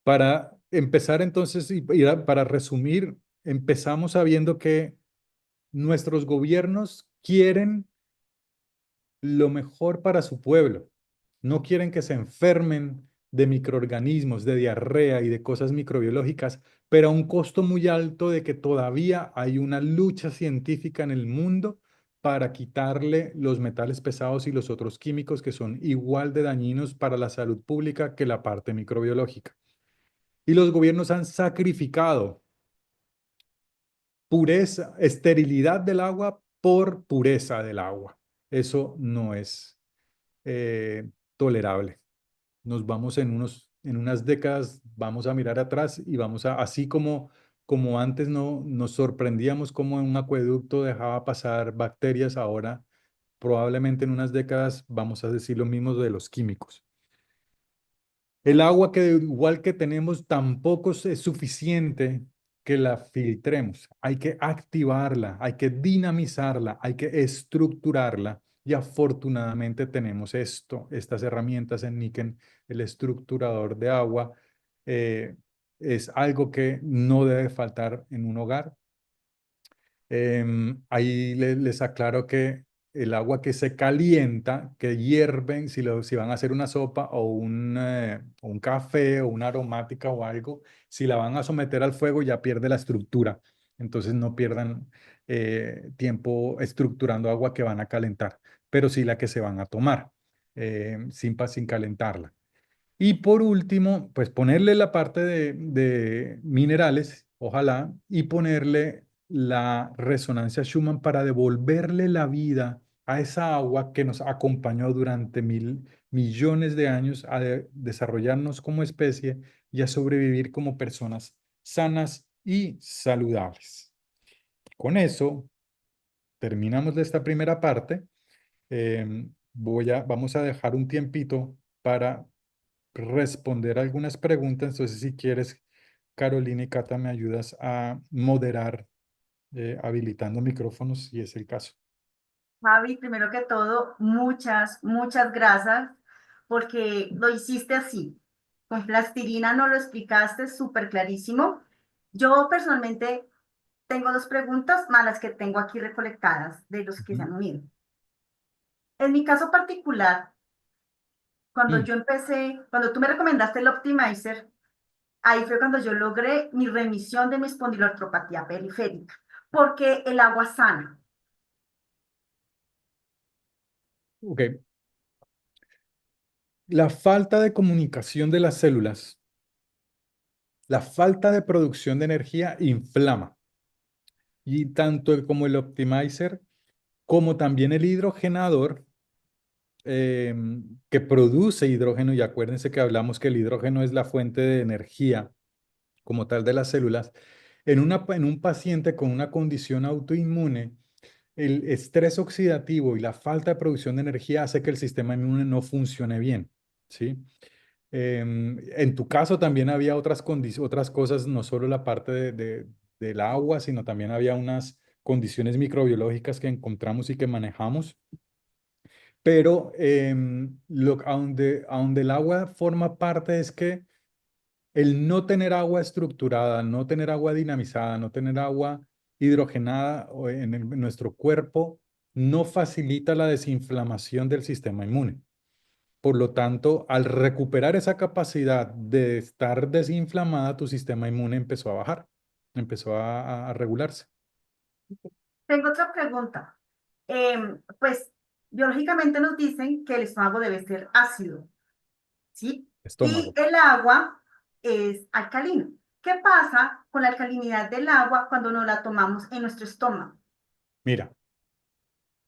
Para empezar entonces para resumir, empezamos sabiendo que nuestros gobiernos quieren lo mejor para su pueblo. No quieren que se enfermen de microorganismos, de diarrea y de cosas microbiológicas, pero a un costo muy alto de que todavía hay una lucha científica en el mundo para quitarle los metales pesados y los otros químicos que son igual de dañinos para la salud pública que la parte microbiológica. Y los gobiernos han sacrificado pureza, esterilidad del agua por pureza del agua. Eso no es tolerable. Nos vamos en unas décadas, vamos a mirar atrás y así como antes no nos sorprendíamos cómo en un acueducto dejaba pasar bacterias, ahora probablemente en unas décadas vamos a decir lo mismo de los químicos. El agua que igual que tenemos tampoco es suficiente que la filtremos. Hay que activarla, hay que dinamizarla, hay que estructurarla. Y afortunadamente tenemos estas herramientas en Niken, el estructurador de agua. eh, es algo que no debe faltar en un hogar. Ahí les aclaro que el agua que se calienta, que hierven, si van a hacer una sopa o un café o una aromática o algo, si la van a someter al fuego ya pierde la estructura. Entonces no pierdan tiempo estructurando agua que van a calentar, pero sí la que se van a tomar, sin calentarla. Y por último, pues ponerle la parte de minerales, ojalá, y ponerle la resonancia Schumann para devolverle la vida a esa agua que nos acompañó durante millones de años a desarrollarnos como especie y a sobrevivir como personas sanas y saludables. Con eso terminamos de esta primera parte. Vamos a dejar un tiempito para responder algunas preguntas. Entonces, si quieres, Carolina y Cata, me ayudas a moderar, habilitando micrófonos, si es el caso. Javi, primero que todo, muchas gracias porque lo hiciste así. Con plastilina no lo explicaste súper clarísimo. Yo personalmente tengo dos preguntas más las que tengo aquí recolectadas de los que se Ujú. han unido. En mi caso particular, cuando Mm, yo empecé, cuando tú me recomendaste el Optimizer, ahí fue cuando yo logré mi remisión de mi espondiloartropatía periférica, porque el agua sana. ok. La falta de comunicación de las células, La falta de producción de energía inflama. Y tanto como el optimizer, como también el hidrogenador, que produce hidrógeno, y acuérdense que hablamos que el hidrógeno es la fuente de energía como tal de las células, en un paciente con una condición autoinmune, el estrés oxidativo y la falta de producción de energía hace que el sistema inmune no funcione bien, ¿sí? En tu caso también había otras cosas, no solo la parte del agua, sino también había unas condiciones microbiológicas que encontramos y que manejamos. Pero a donde el agua forma parte es que el no tener agua estructurada, no tener agua dinamizada, no tener agua hidrogenada en nuestro cuerpo, no facilita la desinflamación del sistema inmune. Por lo tanto, al recuperar esa capacidad de estar desinflamada, tu sistema inmune empezó a bajar, empezó a regularse. Tengo otra pregunta. Pues biológicamente nos dicen que el estómago debe ser ácido, ¿sí? Y Estómago. el agua es alcalino. ¿Qué pasa con la alcalinidad del agua cuando no la tomamos en nuestro estómago? Mira,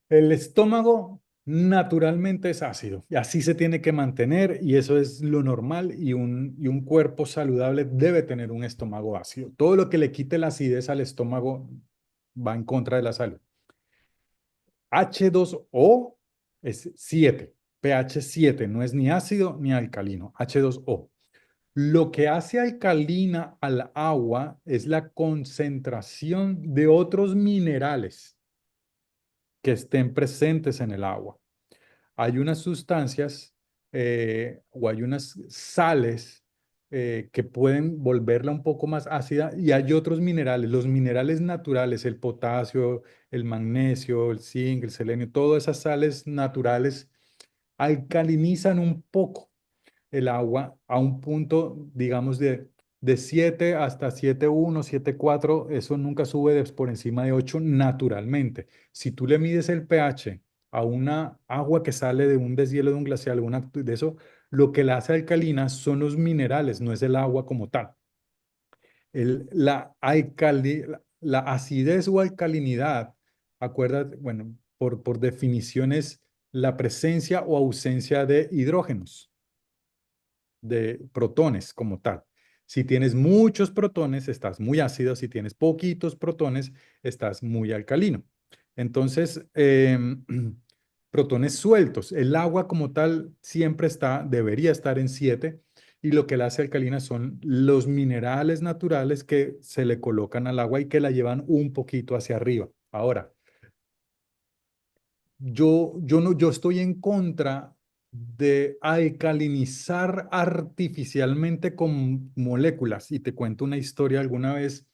el estómago naturalmente es ácido y así se tiene que mantener y eso es lo normal y un cuerpo saludable debe tener un estómago ácido. Todo lo que le quite la acidez al estómago va en contra de la salud. H2O es 7, pH 7, no es ni ácido ni alcalino, H2O. Lo que hace alcalina al agua es la concentración de otros minerales que estén presentes en el agua. Hay unas sustancias o hay unas sales que pueden volverla un poco más ácida y hay otros minerales, los minerales naturales, el potasio, el magnesio, el zinc, el selenio, todas esas sales naturales alcalinizan un poco el agua a un punto, digamos, de 7 hasta 7,1, 7,4, eso nunca sube por encima de 8 naturalmente. Si tú le mides el pH a una agua que sale de un deshielo de un glacial, de eso, lo que la hace alcalina son los minerales, no es el agua como tal. La acidez o alcalinidad, acuérdate, bueno, por definición es la presencia o ausencia de hidrógenos, de protones como tal. Si tienes muchos protones, estás muy ácido. Si tienes poquitos protones, estás muy alcalino. Entonces, protones sueltos. El agua como tal siempre debería estar en 7 y lo que la hace alcalina son los minerales naturales que se le colocan al agua y que la llevan un poquito hacia arriba. Ahora, yo estoy en contra de alcalinizar artificialmente con moléculas. Y te cuento una historia. Alguna vez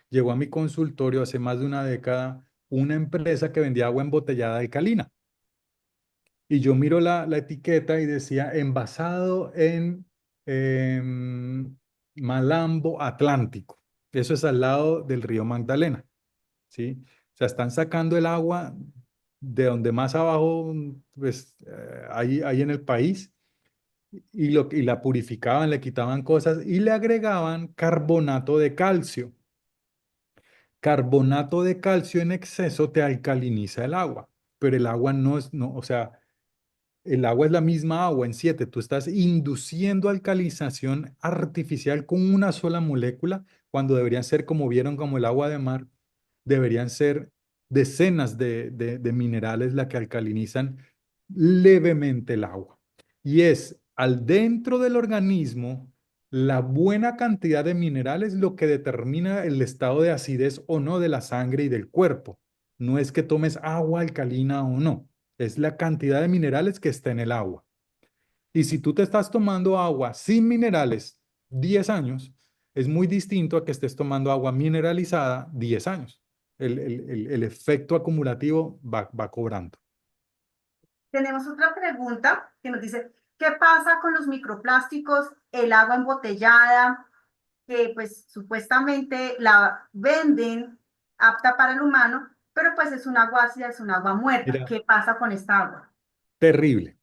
llegó a mi consultorio hace más de una década una empresa que vendía agua embotellada alcalina. Y yo miro la etiqueta y decía envasado en Malambo Atlántico. Eso es al lado del río Magdalena. ¿Sí? O sea, están sacando el agua de donde más abajo, pues, hay en el país y la purificaban, le quitaban cosas y le agregaban carbonato de calcio. Carbonato de calcio en exceso te alcaliniza el agua, pero el agua no es, no, o sea, el agua es la misma agua en 7. Tú estás induciendo alcalinización artificial con una sola molécula cuando deberían ser, como vieron, como el agua de mar, deberían ser decenas de minerales la que alcalinizan levemente el agua. Y es al dentro del organismo la buena cantidad de minerales lo que determina el estado de acidez o no de la sangre y del cuerpo. No es que tomes agua alcalina o no, es la cantidad de minerales que está en el agua. Y si tú te estás tomando agua sin minerales 10 años, es muy distinto a que estés tomando agua mineralizada 10 años. El efecto acumulativo va cobrando. Tenemos otra pregunta que nos dice, ¿qué pasa con los microplásticos, el agua embotellada, que pues supuestamente la venden apta para el humano, pero pues es un agua ácida, es un agua muerta? Mira, ¿Qué pasa con esta agua? terrible.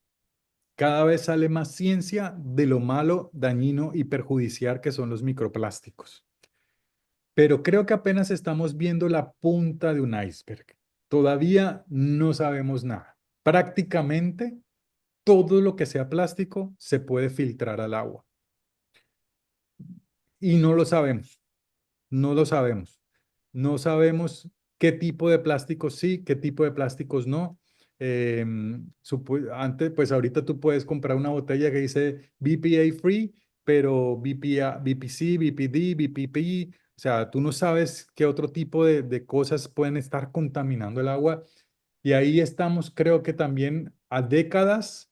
cada vez sale más ciencia de lo malo, dañino y perjudicial que son los microplásticos. Pero creo que apenas estamos viendo la punta de un iceberg. Todavía no sabemos nada. Prácticamente todo lo que sea plástico se puede filtrar al agua. Y no lo sabemos, no lo sabemos. No sabemos qué tipo de plásticos sí, qué tipo de plásticos no. Antes, pues ahorita tú puedes comprar una botella que dice BPA free, pero BPA, BPC, BPD, BPP, o sea, tú no sabes qué otro tipo de cosas pueden estar contaminando el agua. Y ahí estamos, creo que también a décadas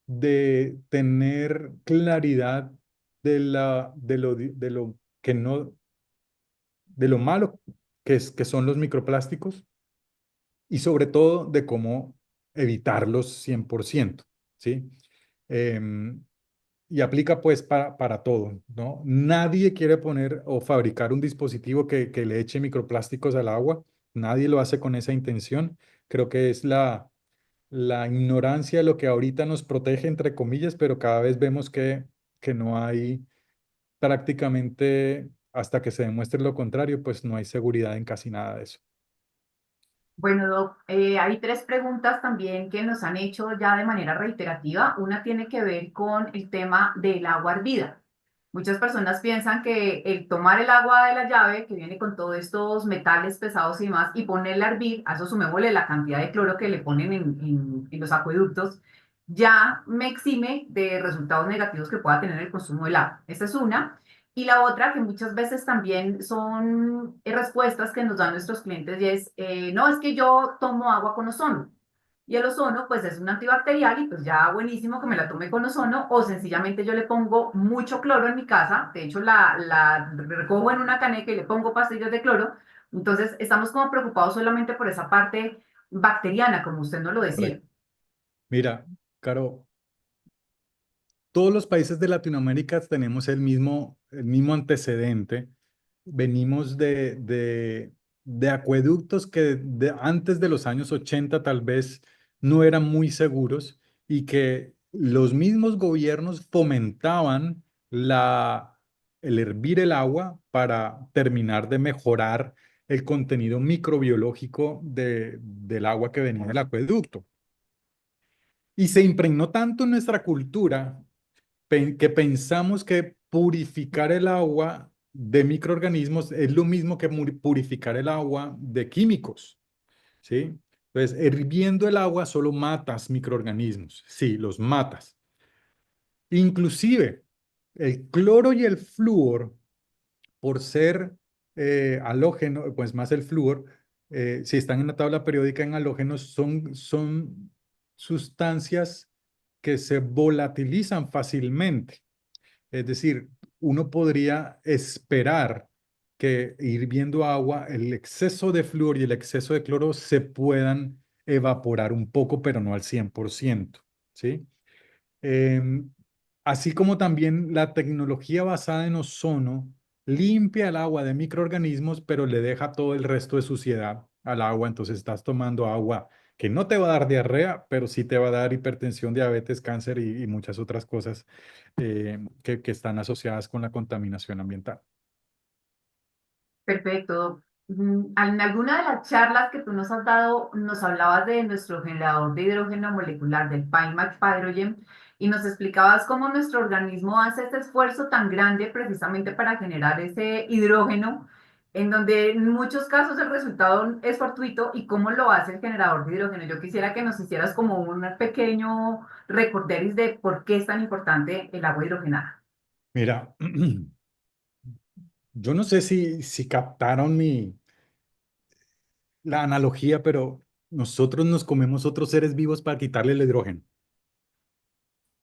de tener claridad de lo que no, de lo malo que son los microplásticos y sobre todo de cómo evitarlos 100%, ¿sí? Em, y aplica pues para todo, ¿no? Nadie quiere poner o fabricar un dispositivo que le eche microplásticos al agua, nadie lo hace con esa intención. Creo que es la ignorancia lo que ahorita nos protege, entre comillas, pero cada vez vemos que no hay prácticamente, hasta que se demuestre lo contrario, pues no hay seguridad en casi nada de eso. Bueno, Doc, hay tres preguntas también que nos han hecho ya de manera reiterativa. Una tiene que ver con el tema del agua hervida. Muchas personas piensan que el tomar el agua de la llave, que viene con todos estos metales pesados y demás, y ponerla a hervir, a eso sumémosle la cantidad de cloro que le ponen en los acueductos, ya me exime de resultados negativos que pueda tener el consumo del agua. Esa es una. Y la otra, que muchas veces también son respuestas que nos dan nuestros clientes, y es, no, es que yo tomo agua con ozono. Y el ozono, pues es un antibacterial y pues ya buenísimo que me la tome con ozono, o sencillamente yo le pongo mucho cloro en mi casa, de hecho la recojo en una caneca y le pongo pastillas de cloro. Entonces estamos como preocupados solamente por esa parte bacteriana, como usted nos lo decía. Correcto. Mira, Caro, todos los países de Latinoamérica tenemos el mismo antecedente. Venimos de acueductos que antes de los años 80 tal vez no eran muy seguros y que los mismos gobiernos fomentaban el hervir el agua para terminar de mejorar el contenido microbiológico del agua que venía del acueducto. Y se impregnó tanto en nuestra cultura que pensamos que purificar el agua de microorganismos es lo mismo que purificar el agua de químicos, ¿sí? Entonces, hirviendo el agua solo matas microorganismos, sí, los matas. Inclusive, el cloro y el flúor, por ser halógeno, pues más el flúor, si están en la tabla periódica en halógenos, son sustancias que se volatilizan fácilmente. Es decir, uno podría esperar que hirviendo agua, el exceso de flúor y el exceso de cloro se puedan evaporar un poco, pero no al 100%, ¿sí? Em, Así como también la tecnología basada en ozono limpia el agua de microorganismos, pero le deja todo el resto de suciedad al agua. Entonces estás tomando agua que no te va a dar diarrea, pero sí te va a dar hipertensión, diabetes, cáncer y muchas otras cosas que están asociadas con la contaminación ambiental. Perfecto. En alguna de las charlas que tú nos has dado, nos hablabas de nuestro generador de hidrógeno molecular, del Pimax Hydrogen, y nos explicabas cómo nuestro organismo hace ese esfuerzo tan grande precisamente para generar ese hidrógeno, en donde en muchos casos el resultado es fortuito, y cómo lo hace el generador de hidrógeno. Yo quisiera que nos hicieras como un pequeño recorderis de por qué es tan importante el agua hidrogenada. Mira, yo no sé si captaron la analogía, pero nosotros nos comemos otros seres vivos para quitarle el hidrógeno,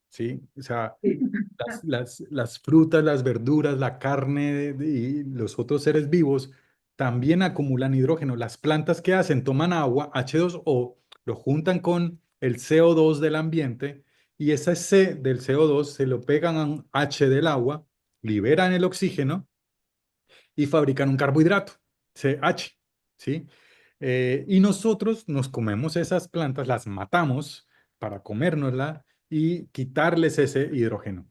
¿sí? O sea, Sí. las frutas, las verduras, la carne y los otros seres vivos también acumulan hidrógeno. Las plantas, ¿qué hacen? Toman agua, H2O, lo juntan con el CO2 del ambiente y ese C del CO2 se lo pegan a un H del agua, liberan el oxígeno y fabrican un carbohidrato, CH, ¿sí? Y nosotros nos comemos esas plantas, las matamos para comérnoslas y quitarles ese hidrógeno.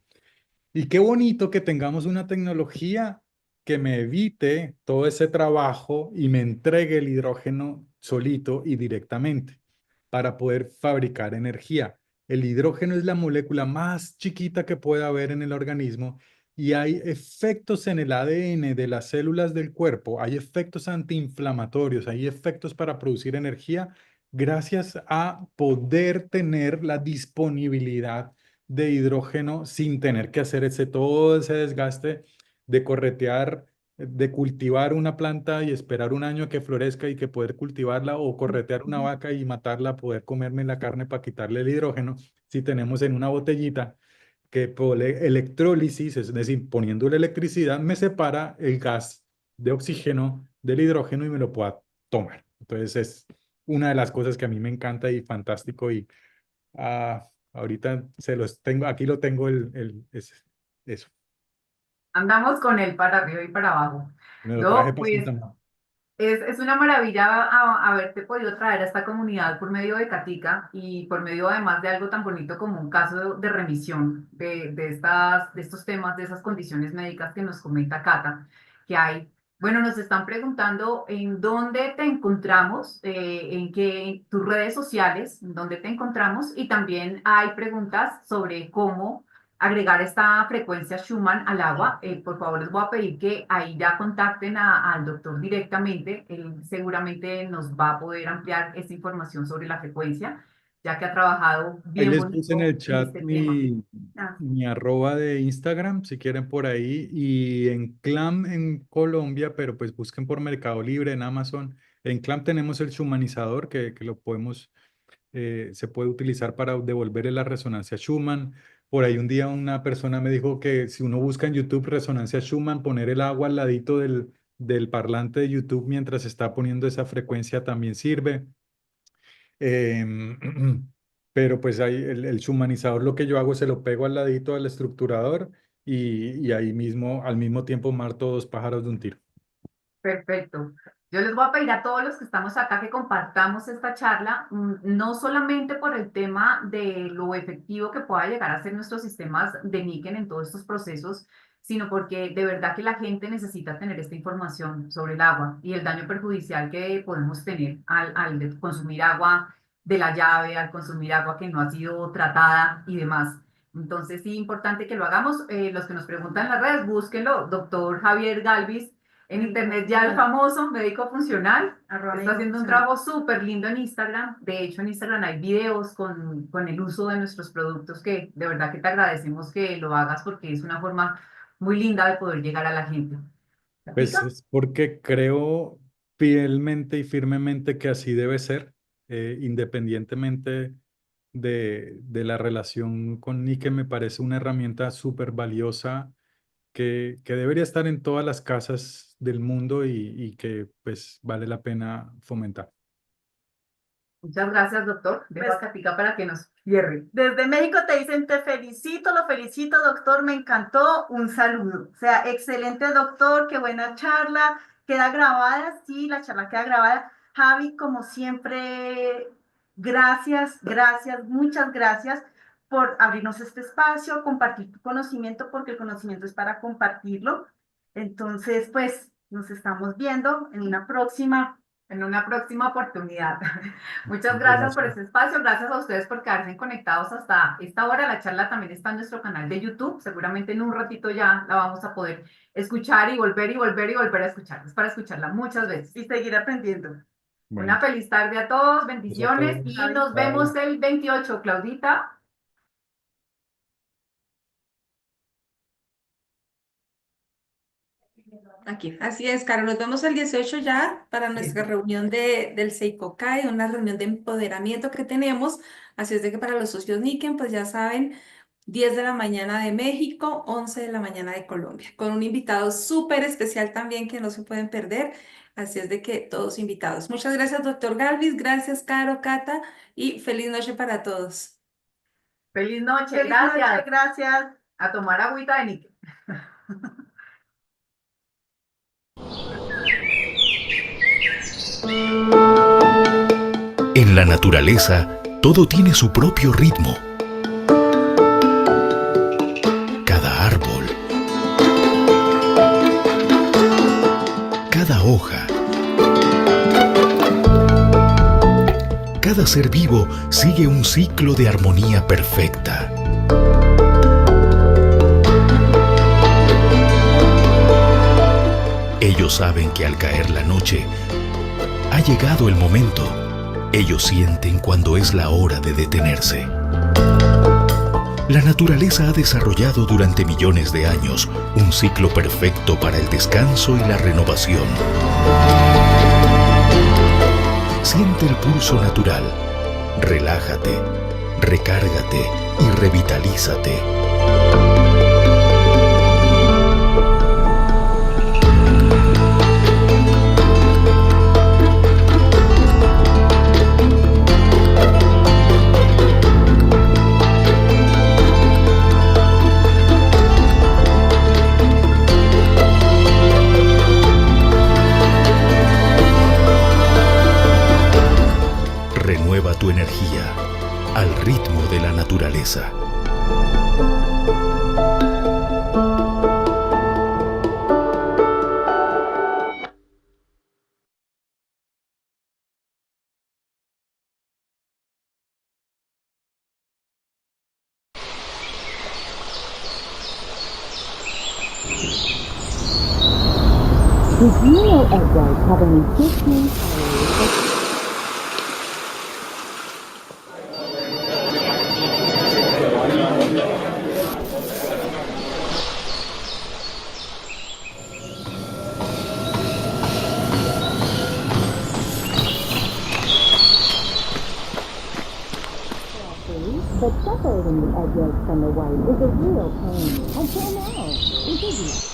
Y qué bonito que tengamos una tecnología que me evite todo ese trabajo y me entregue el hidrógeno solito y directamente para poder fabricar energía. El hidrógeno es la molécula más chiquita que puede haber en el organismo y hay efectos en el ADN de las células del cuerpo, hay efectos antiinflamatorios, hay efectos para producir energía gracias a poder tener la disponibilidad de hidrógeno sin tener que hacer todo ese desgaste de corretear, de cultivar una planta y esperar un año a que florezca y que poder cultivarla, o corretear una vaca y matarla, poder comerme la carne para quitarle el hidrógeno. Si tenemos en una botellita que por electrólisis, es decir, poniéndole electricidad, me separa el gas de oxígeno del hidrógeno y me lo pueda tomar. Entonces es una de las cosas que a mí me encanta y fantástico, y ahorita se los tengo, aquí lo tengo eso. Andamos con él para arriba y para abajo. Me lo traje No, para pues Santa Marta. es una maravilla haberte podido traer a esta comunidad por medio de Catica y por medio además de algo tan bonito como un caso de remisión de estos temas, de esas condiciones médicas que nos comenta Cata, que hay. Bueno, nos están preguntando en dónde te encontramos, en tus redes sociales, en dónde te encontramos, y también hay preguntas sobre cómo agregar esta frecuencia Schumann al agua. Por favor, les voy a pedir que ahí ya contacten al doctor directamente. Él seguramente nos va a poder ampliar esta información sobre la frecuencia, ya que ha trabajado Ahí bien les puse en bonito el en chat este tema. Ah, mi arroba de Instagram, si quieren por ahí, y en Clam en Colombia, pero pues busquen por Mercado Libre, en Amazon. En Clam tenemos el Schumanizador que lo podemos, se puede utilizar para devolverle la resonancia Schumann. Por ahí un día una persona me dijo que si uno busca en YouTube resonancia Schumann, poner el agua al ladito del parlante de YouTube mientras está poniendo esa frecuencia también sirve. Em, pero pues ahí el humanizador, lo que yo hago, se lo pego al ladito del estructurador y ahí mismo, al mismo tiempo, mato dos pájaros de un tiro. Perfecto. Yo les voy a pedir a todos los que estamos acá que compartamos esta charla, no solamente por el tema de lo efectivo que pueda llegar a ser nuestros sistemas de níquel en todos estos procesos, sino porque de verdad que la gente necesita tener esta información sobre el agua y el daño perjudicial que podemos tener al consumir agua de la llave, al consumir agua que no ha sido tratada y demás. Entonces, sí, importante que lo hagamos. Los que nos preguntan en las redes, búsquenlo, doctor Javier Galvis en internet, ya el famoso médico funcional. Está haciendo un trabajo súper lindo en Instagram. De hecho, en Instagram hay videos con el uso de nuestros productos que de verdad que te agradecemos que lo hagas porque es una forma muy linda de poder llegar a la gente. Pues ¿Capica? es porque creo fielmente y firmemente que así debe ser, independientemente de la relación con níquel. Me parece una herramienta súper valiosa que debería estar en todas las casas del mundo y que pues vale la pena fomentar. Muchas gracias, doctor. Dejo Pues, a Capica para que nos cierre. desde México te dicen, te felicito, lo felicito, doctor, me encantó, un saludo. O sea, excelente, doctor, qué buena charla, queda grabada, sí, la charla queda grabada. Javi, como siempre, gracias, gracias, muchas gracias por abrirnos este espacio, compartir tu conocimiento, porque el conocimiento es para compartirlo. Entonces, pues, nos estamos viendo En una próxima oportunidad. Muchas Muchas gracias por gracias. este espacio, gracias a ustedes por quedarse conectados hasta esta hora. La charla también está en nuestro canal de YouTube. Seguramente en un ratito ya la vamos a poder escuchar y volver y volver y volver a escuchar. Es para escucharla muchas veces. y seguir aprendiendo. Bueno, Una feliz tarde a todos, pues a bendiciones y todos. nos vemos Chao. el 28, Claudita. Aquí, así es, Caro. Nos vemos el 18 ya para nuestra reunión del Seikokai, una reunión de empoderamiento que tenemos. Así es de que para los socios Niken, pues ya saben, 10 de la mañana de México, 11 de la mañana de Colombia, con un invitado súper especial también que no se pueden perder. Así es de que todos invitados. Muchas gracias, doctor Galvis. Gracias, Caro, Cata, y feliz noche para todos. Feliz noche, Feliz noche, gracias. gracias. A tomar agüita de níquel. En la naturaleza, todo tiene su propio ritmo. cada hoja. Cada ser vivo sigue un ciclo de armonía perfecta. Ellos saben que al caer la noche, ha llegado el momento. Ellos sienten cuando es la hora de detenerse. La naturaleza ha desarrollado durante millones de años un ciclo perfecto para el descanso y la renovación. Siente el pulso natural. Relájate, recárgate y revitalízate. Renueva tu energía al ritmo de la naturaleza. Did you know egg whites have only 15 calories? But separating the egg yolk from the white is a real pain. Until now, it isn't.